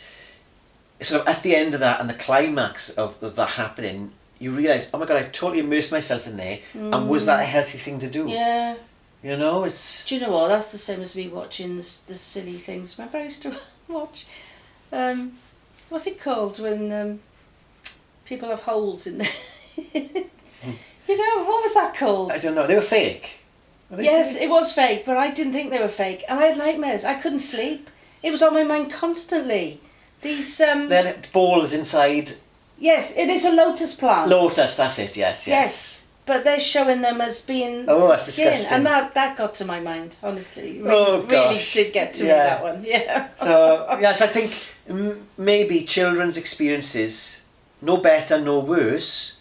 sort of at the end of that and the climax of that happening, you realise, oh my God, I totally immersed myself in there. And was that a healthy thing to do? Yeah. You know, it's... Do you know what? That's the same as me watching the silly things. Remember I used to watch... what's it called when people have holes in their... You know, what was that called? I don't know. They were fake. Were they yes, fake? it was fake, but I didn't think they were fake. And I had nightmares. I couldn't sleep. It was on my mind constantly. These... They had balls inside... Yes, it is a lotus plant. Lotus, that's it, yes. Yes, but they're showing them as being that's skin. disgusting. And that got to my mind, honestly. Gosh. Really did get to me, that one. Yeah. So, yes, I think maybe children's experiences, no better, no worse,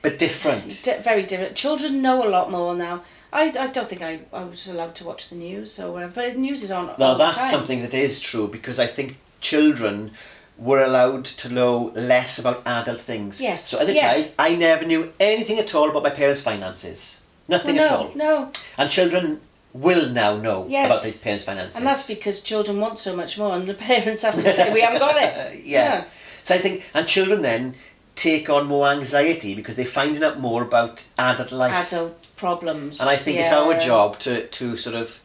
but different. Very different. Children know a lot more now. I don't think I was allowed to watch the news or whatever, but the news is on all the time. That's something that is true, because I think children were allowed to know less about adult things. Yes. So as a child, I never knew anything at all about my parents' finances. Nothing at all. No. And children will now know about their parents' finances. And that's because children want so much more and the parents have to say, we haven't got it. Yeah. So I think, and children then take on more anxiety because they're finding out more about adult life. Adult problems. And I think it's our job to sort of,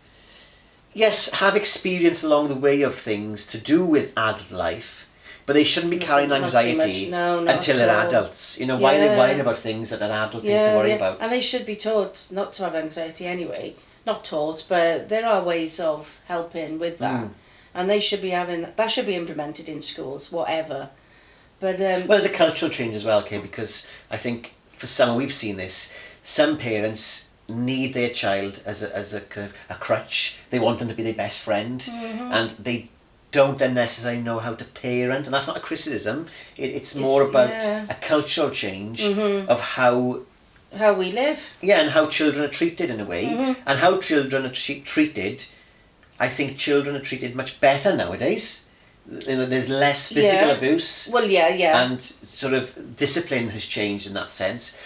yes, have experience along the way of things to do with adult life, but they shouldn't be carrying anxiety until they're adults. You know, why are they worrying about things that are adult things to worry about? And they should be taught not to have anxiety anyway. Not taught, but there are ways of helping with that. And they should be that should be implemented in schools, whatever. But well, there's a cultural change as well, okay, because I think for some, we've seen this, some parents need their child as a kind of a crutch. They want them to be their best friend, and they don't then necessarily know how to parent, and that's not a criticism. It's more about a cultural change of how we live. Yeah, and how children are treated in a way, and how children are treated. I think children are treated much better nowadays. You know, there's less physical abuse. Well, and sort of discipline has changed in that sense.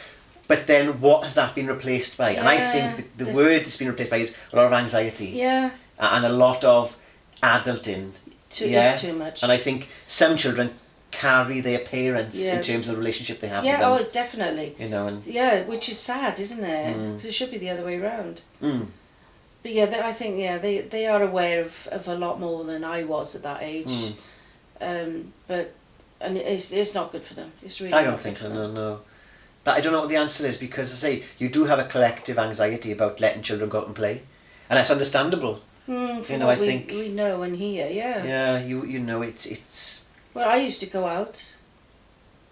But then, what has that been replaced by? And I think the word it's been replaced by is a lot of anxiety. Yeah. And a lot of adulting. It's too much. And I think some children carry their parents in terms of the relationship they have with them. Yeah, oh, definitely. You know, and which is sad, isn't it? Because it should be the other way around. But I think they are aware of a lot more than I was at that age. But it's not good for them. It's really. I don't think so. No. But I don't know what the answer is, because I say you do have a collective anxiety about letting children go out and play, and that's understandable. You know, I think we know and hear. Yeah. Yeah, you know it's. Well, I used to go out.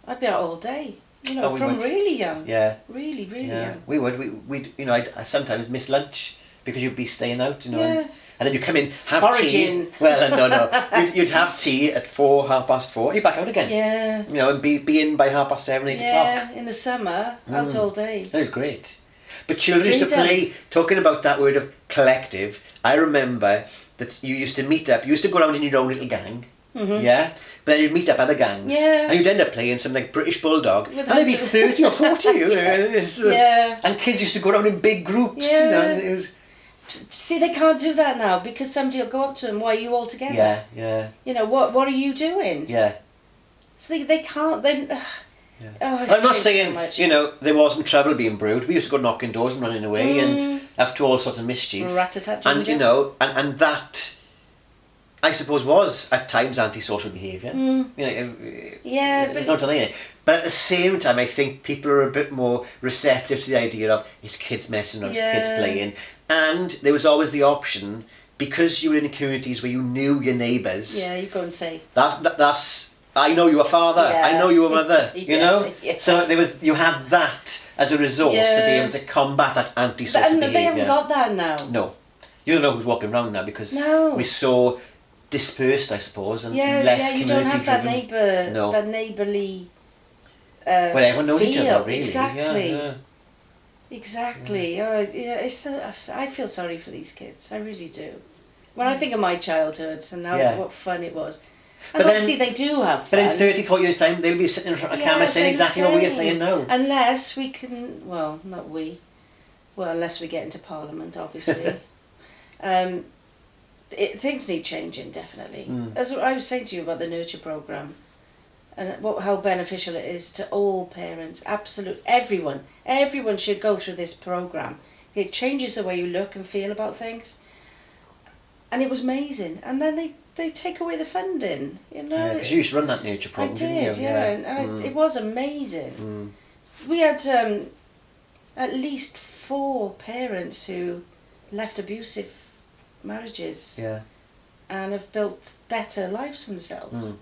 I'd be out all day. You know, from really young. Yeah. Really young. We would. We'd you know, I sometimes miss lunch because you'd be staying out, you know, and then you come in, have Foraging. tea. Well, no. You'd have tea at 4, 4:30. You're back out again. Yeah. You know, and be in by 7:30, 8 o'clock. Yeah, in the summer, out all day. That was great. But children used to play, talking about that word of collective, I remember that you used to meet up, you used to go around in your own little gang, yeah? But then you'd meet up other gangs, and you'd end up playing some like British Bulldog, and there'd be 30 or 40 of you, and kids used to go around in big groups, you know, and it was... See, they can't do that now, because somebody will go up to them, why are you all together? Yeah. You know, what are you doing? Yeah. So they can't, then... Oh, I'm not saying, you know, there wasn't trouble being brewed. We used to go knocking doors and running away and up to all sorts of mischief. Rat-a-tat, and, you know, and that, I suppose, was at times antisocial behaviour. You know, there's no denying it. But at the same time, I think people are a bit more receptive to the idea of it's kids messing around, it's kids playing. And there was always the option, because you were in communities where you knew your neighbours. Yeah, you go and say. That's I know your father, I know your mother, you know? So you had that as a resource to be able to combat that antisocial behaviour. And they haven't got that now. No. You don't know who's walking around now because No. we're so dispersed, I suppose, and Yeah, less yeah, you don't community have driven. that neighbourly. Well, everyone knows each other, really. Exactly. Yeah. Exactly. Oh, yeah. I feel sorry for these kids. I really do. When I think of my childhood and what fun it was. And But then- obviously they do have fun. But in 30, 40 years' time, they'll be sitting in front of a camera saying exactly what we're saying now. Unless we can, well, not we. Well, unless we get into Parliament, obviously. Things need changing, definitely. As I was saying to you about the nurture programme, and how beneficial it is to all parents, everyone should go through this programme. It changes the way you look and feel about things. And it was amazing. And then they take away the funding, you know. Yeah, because you used to run that nurture programme, didn't you? And it was amazing. We had at least 4 parents who left abusive marriages and have built better lives for themselves.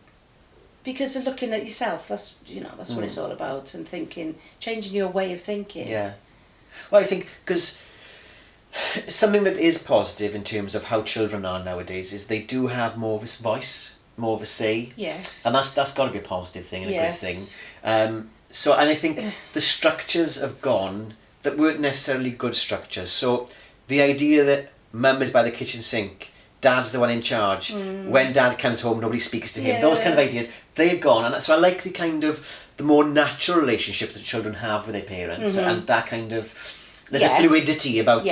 Because of looking at yourself, that's what it's all about, and changing your way of thinking. Yeah. Well, I think because something that is positive in terms of how children are nowadays is they do have more of a voice, more of a say. Yes. And that's got to be a positive thing and a good thing. And I think the structures have gone that weren't necessarily good structures. So the idea that mum is by the kitchen sink, dad's the one in charge, when dad comes home nobody speaks to him, those kind of ideas, they're gone. And so I like the more natural relationship that children have with their parents, and that kind of, there's a fluidity about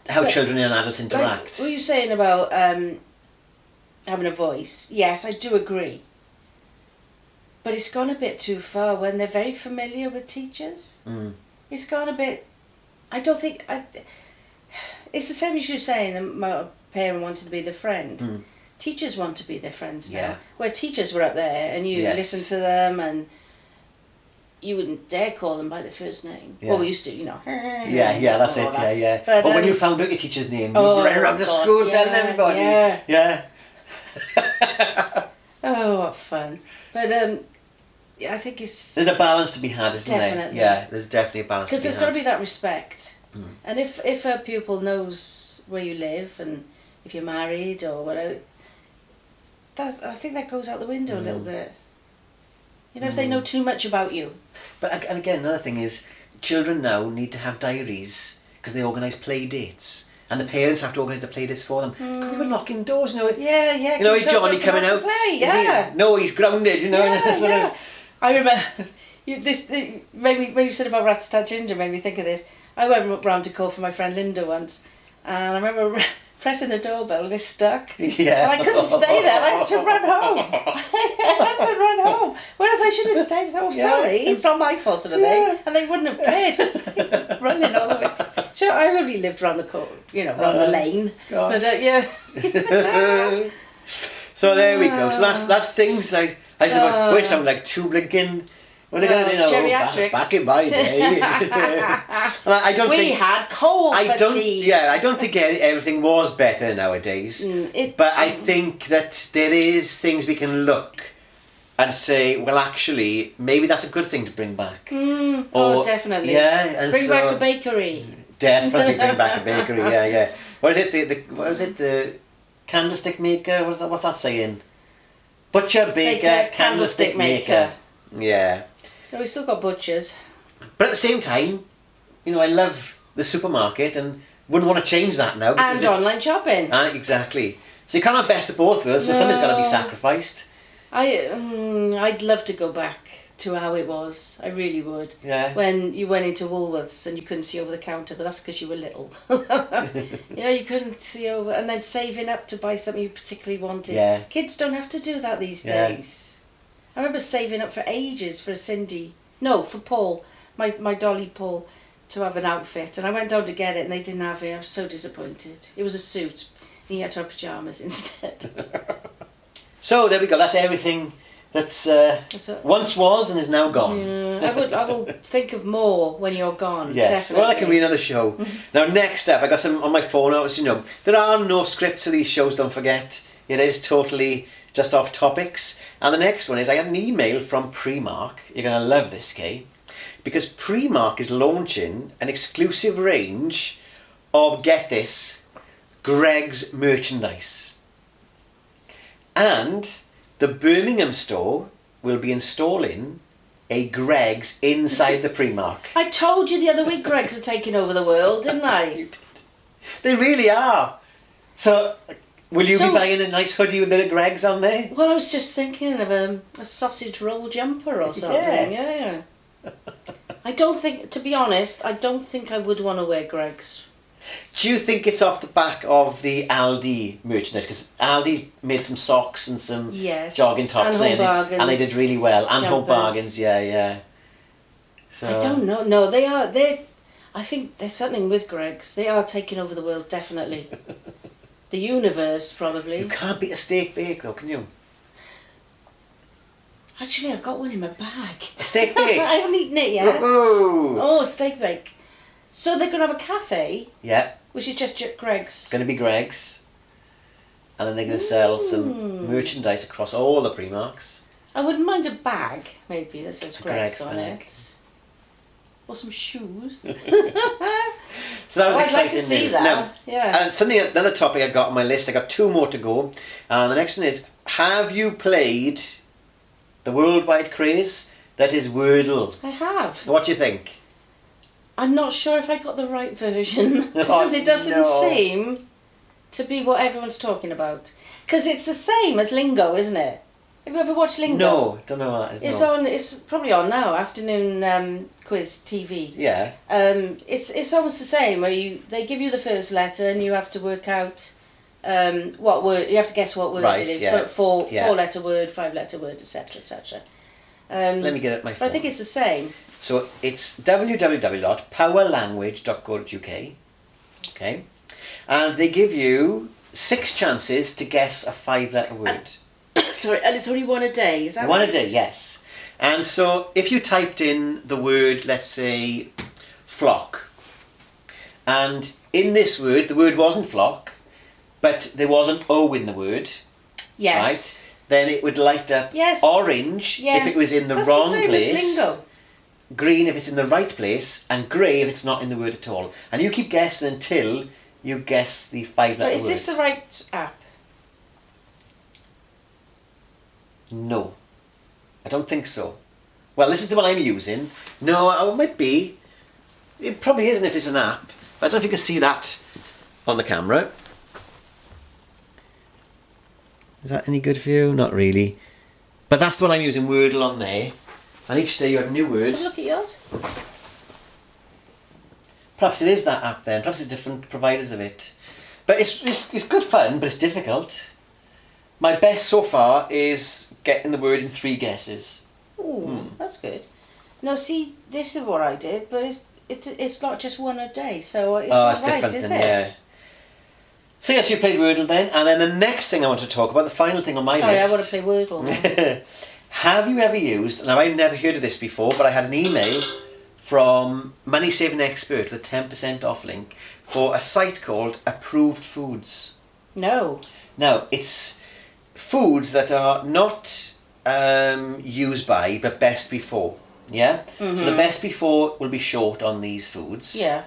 how children and adults interact. Like, what you saying about having a voice? Yes, I do agree. But it's gone a bit too far when they're very familiar with teachers. It's gone a bit. I don't think. It's the same as you saying about a parent wanting to be their friend. Teachers want to be their friends now. Where teachers were up there and you listen to them and you wouldn't dare call them by their first name. Well, we used to, you know. That's it. But when you found out your teacher's name, you ran around the God, school telling everybody. Yeah. Oh, what fun! But I think there's a balance to be had, isn't there? Yeah, there's definitely a balance. Because there's got to be that respect, and if a pupil knows where you live and if you're married or whatever, I think that goes out the window a little bit. You know, if they know too much about you. But and again, another thing is, children now need to have diaries because they organise play dates. And the parents have to organise the play dates for them. We were knocking doors, you know. Yeah. You know, is Johnny coming out? Play, No, he's grounded, you know. Yeah. I remember, maybe you said about Rat-a-tat Ginger made me think of this. I went round to call for my friend Linda once, and I remember pressing the doorbell and it stuck. Yeah. And I couldn't stay there. I had to run home. Whereas I should have stayed. Oh, sorry, it's not my fault, sort of thing. And they wouldn't have cared. Running all the way. Sure, I only lived round the round the lane. God. But So there we go. So that's things I said, we sound like two blinking. What are they going to do now? Geriatrics. Back in my day. I don't we think had cold fatigue. I don't think everything was better nowadays. But I think that there is things we can look and say, well, actually, maybe that's a good thing to bring back. Definitely. Yeah, and bring back a bakery. Definitely bring back a bakery. Yeah. What is it? What is it? The candlestick maker? What's that saying? Butcher, baker, candlestick maker. Yeah. So we still got butchers. But at the same time, you know, I love the supermarket and wouldn't want to change that now. And online shopping. Exactly. So you can't have best of both worlds, so something's got to be sacrificed. I'd love to go back to how it was. I really would. Yeah. When you went into Woolworths and you couldn't see over the counter, but that's because you were little. You know, you couldn't see over, and then saving up to buy something you particularly wanted. Yeah. Kids don't have to do that these days. I remember saving up for ages for for Paul, my dolly Paul, to have an outfit, and I went down to get it and they didn't have it. I was so disappointed. It was a suit and he had to have pyjamas instead. So there we go, that's everything that's once was and is now gone. Yeah, I will think of more when you're gone. Yes, definitely. well, that can be another show. Now next up, I got some on my phone. You know, there are no scripts for these shows, don't forget. It is totally just off topics. And the next one is, I had an email from Primark. You're going to love this, Kay. Because Primark is launching an exclusive range of, get this, Greggs merchandise. And the Birmingham store will be installing a Greggs inside the Primark. I told you the other week Greggs are taking over the world, didn't I? They really are. So, will you be buying a nice hoodie with a bit of Greggs on there? Well, I was just thinking of a sausage roll jumper or something. Yeah. I don't think, to be honest, I don't think I would want to wear Greggs. Do you think it's off the back of the Aldi merchandise? Because Aldi made some socks and some jogging tops and Home Bargains, and they did really well. And Home jumpers. Bargains, yeah. So, I don't know. No, I think there's something with Greggs. They are taking over the world, definitely. The universe, probably. You can't beat a steak bake, though, can you? Actually, I've got one in my bag. A steak bake? I haven't eaten it yet. Woohoo! Oh, steak bake. So they're going to have a cafe, Yeah, which is just Greggs. it's going to be Greggs. And then they're going to sell some merchandise across all the Primarks. I wouldn't mind a bag, maybe, that says Greggs on bag. it. Or some shoes. So that was I'd exciting like to see news. that. Now, Yeah. and another topic I got on my list, I got 2 more to go. And the next one is, have you played the worldwide craze that is Wordle? I have. What do you think? I'm not sure if I got the right version because it doesn't seem to be what everyone's talking about. Because it's the same as Lingo, isn't it? Have you ever watched Lingo? No, don't know what that is. It's no. on. It's probably on now. Afternoon quiz TV. Yeah. It's almost the same where they give you the first letter and you have to work out what word you have to guess what word it is. Yeah. Four-letter word, 5-letter word, etc., etc. Let me get it at my phone. But I think it's the same. So it's www.powerlanguage.co.uk. Okay, and they give you 6 chances to guess a 5-letter word. Sorry, and it's only one a day. Is that one right? a day? Yes. And so if you typed in the word, let's say, flock, and in this word, the word wasn't flock, but there was an O in the word. Yes. Right? Then it would light up orange if it was in the wrong That's the same place. as Lingo. Green if it's in the right place, and grey if it's not in the word at all. And you keep guessing until you guess the 5-letter word. Is this the right app? No, I don't think so. Well, this is the one I'm using. No, it might be. It probably isn't if it's an app. But I don't know if you can see that on the camera. Is that any good for you? Not really. But that's the one I'm using, Wordle, on there. And each day you have a new word. Let's have a look at yours. Perhaps it is that app then. Perhaps it's different providers of it. But it's good fun, but it's difficult. My best so far is getting the word in 3 guesses. Ooh, that's good. No, see, this is what I did, but it's not just one a day, so it's not right, different is then, it? yeah. So yes, you played Wordle then, and then the next thing I want to talk about, the final thing on my list. Sorry, I want to play Wordle now. Have you ever used, now I've never heard of this before, but I had an email from Money Saving Expert with a 10% off link for a site called Approved Foods. No. Now, it's foods that are not used by, but best before. Yeah? Mm-hmm. So the best before will be short on these foods. Yeah.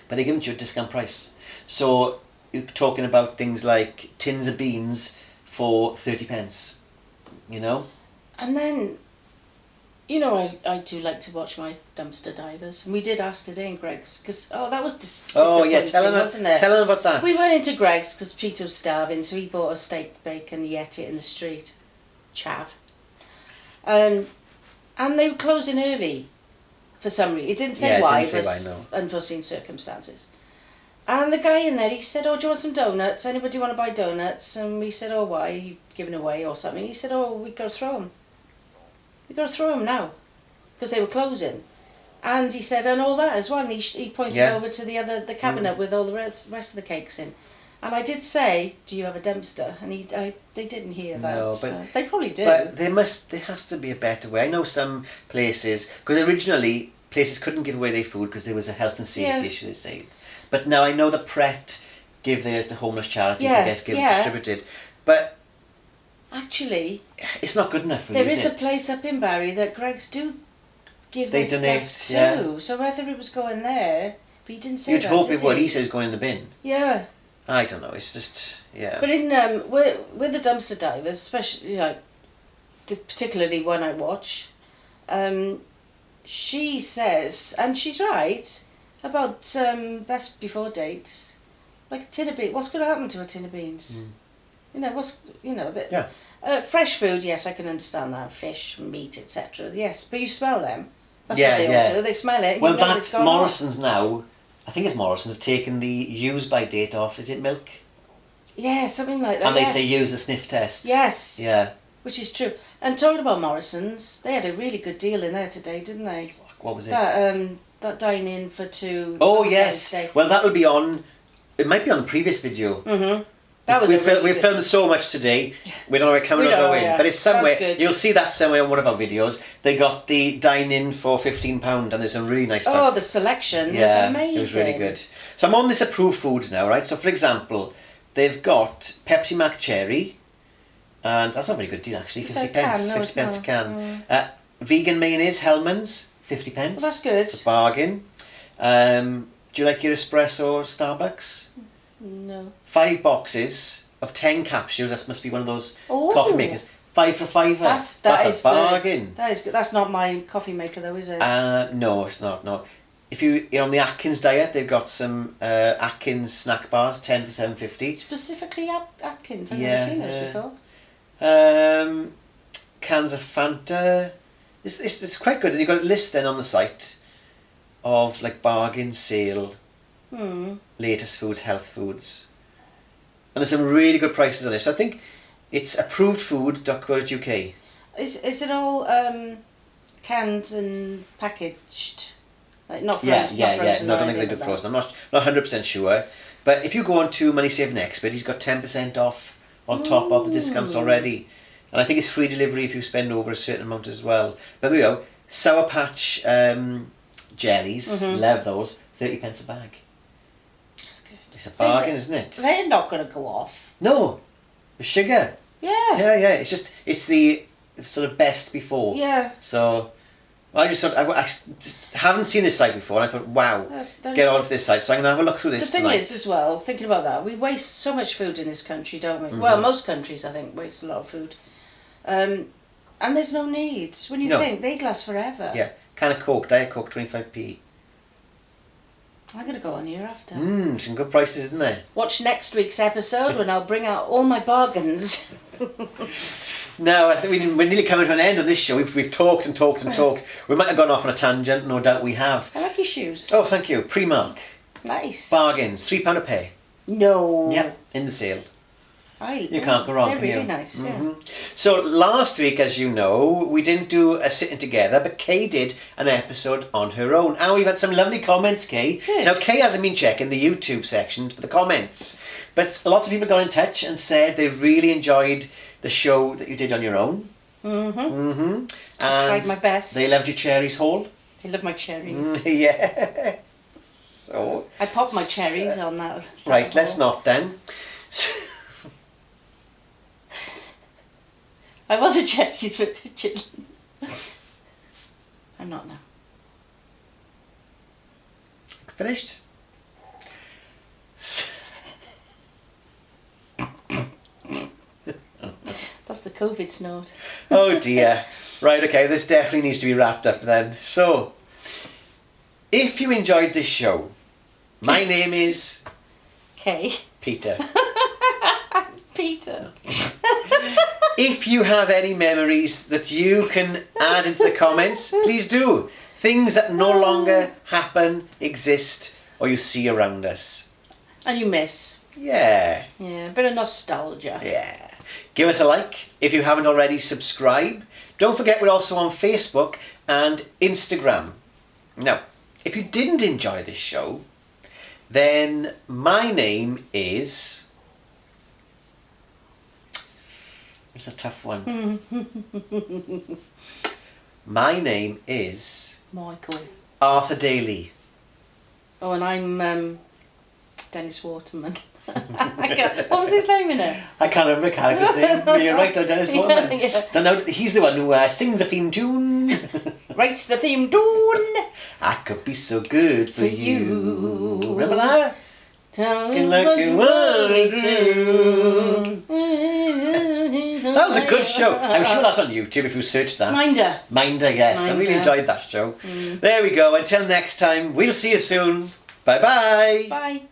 But they give them to you at discount price. So you're talking about things like tins of beans for 30 pence. You know? And then, you know, I do like to watch my dumpster divers. And we did ask today in Greggs, because, that was disappointing, wasn't it? Tell them about that. We went into Greggs because Peter was starving, so he bought a steak bake and he ate it in the street. Chav. And they were closing early for some reason. It didn't say why, but unforeseen circumstances. And the guy in there, he said, "Oh, do you want some donuts? Anybody want to buy donuts?" And we said, "Oh, why? Are you giving away or something?" He said, "Oh, we got to throw them. We got to throw them now," because they were closing. And he said, "And all that as well." And he pointed over to the cabinet with all the rest of the cakes in. And I did say, "Do you have a dumpster?" And they didn't hear that. No, but so they probably do. But there has to be a better way. I know some places, because originally places couldn't give away their food because there was a health and safety issue, they say. But now I know that Pret give theirs to homeless charities, I guess, distributed. But actually, it's not good enough, really, there is a place up in Barry that Greggs do give their donate, stuff to. So whether it was going there, but he didn't say You'd that, hope did it would. he? He said it was going in the bin. Yeah. I don't know. It's just But in with the dumpster divers, especially this particularly one I watch, she says, and she's right about best before dates, like a tin of beans. What's going to happen to a tin of beans? Fresh food. Yes, I can understand that. Fish, meat, etc. Yes, but you smell them. That's what they all do. They smell it. Well, that's Morrison's now. I think it's Morrison's have taken the use by date off. Is it milk? Yeah, something like that. And they say use the sniff test. Yes. Yeah. Which is true. And talking about Morrison's, they had a really good deal in there today, didn't they? What was it? That dine-in for two. Oh yes. Well, that'll be on. It might be on the previous video. Mhm. We've filmed so much today. We don't know where camera will go in, but it's somewhere. You'll see that somewhere on one of our videos. They got the dine-in for £15, and there's some really nice stuff. Oh, the selection was amazing. It was really good. So I'm on this approved foods now, right? So for example, they've got Pepsi Mac Cherry, and that's not a very good deal actually. 50 pence, 50 pence a can. Vegan mayonnaise, Hellman's, 50 pence. Well, that's good. It's a bargain. Do you like your espresso Starbucks? No. 5 boxes of 10 capsules. That must be one of those coffee makers. 5 for £5. That's a bargain. Good. That is good. That's not my coffee maker though, is it? No, it's not. No. If you're on the Atkins diet, they've got some Atkins snack bars, 10 for £7.50. Specifically Atkins. I've never seen those before. Cans of Fanta. It's quite good. And you've got a list then on the site of like bargain sale. Latest foods, health foods, and there's some really good prices on it. So I think it's approvedfood.co.uk. Is it all canned and packaged? Like not frozen? Yeah. No, I don't think they do frozen. I'm not 100% sure. But if you go on to Money Saving Expert, he's got 10% off on top of the discounts already, and I think it's free delivery if you spend over a certain amount as well. But there we go. Sour Patch jellies, love those. 30 pence a bag. It's a bargain, isn't it? They're not going to go off. No, the sugar. Yeah. It's the sort of best before. Yeah. So I just thought I just haven't seen this site before, and I thought, wow, get onto this site. So I'm going to have a look through this tonight. The thing is, as well, thinking about that, we waste so much food in this country, don't we? Well, most countries, I think, waste a lot of food, and there's no need. When you think they'd last forever. Yeah, can of Coke, Diet Coke, 25p. I'm going to go on here after. Some good prices, isn't there? Watch next week's episode when I'll bring out all my bargains. No, I think we're nearly coming to an end of this show. We've talked and talked and talked. We might have gone off on a tangent, no doubt we have. I like your shoes. Oh, thank you. Primark. Nice. Bargains, £3 a pair. No. Yeah, in the sale. You can't go wrong, they're can you? really nice, yeah. So last week, as you know, we didn't do a sitting together, but Kay did an episode on her own. And we've had some lovely comments, Kay. Good. Now, Kay hasn't been checking the YouTube section for the comments, but lots of people got in touch and said they really enjoyed the show that you did on your own. I tried my best. They loved your cherries haul. They love my cherries. Yeah. So I popped my cherries on that. Right, let's not then. I was a cherries for children. I'm not now. Finished? That's the COVID snort. Oh dear. Right, okay, this definitely needs to be wrapped up then. So, if you enjoyed this show, my name is... Kay. Peter. Peter. If you have any memories that you can add into the comments, please do. Things that no longer happen, exist, or you see around us. And you miss. Yeah. Yeah, a bit of nostalgia. Yeah. Give us a like. If you haven't already, subscribe. Don't forget we're also on Facebook and Instagram. Now, if you didn't enjoy this show, then my name is... It's a tough one. My name is... Michael. Arthur Daly. Oh, and I'm Dennis Waterman. What was his name in it? I can't remember the character's name. But you're right, though, Dennis Waterman. Yeah. No, he's the one who sings the theme tune. Writes the theme tune. I could be so good for you. Remember that? Tell me Looking like what you you wanna want me to. That was a good show. I'm sure that's on YouTube if you search that. Minder, yes. I really Minder. enjoyed that show. There we go. Until next time, we'll see you soon. Bye-bye. Bye.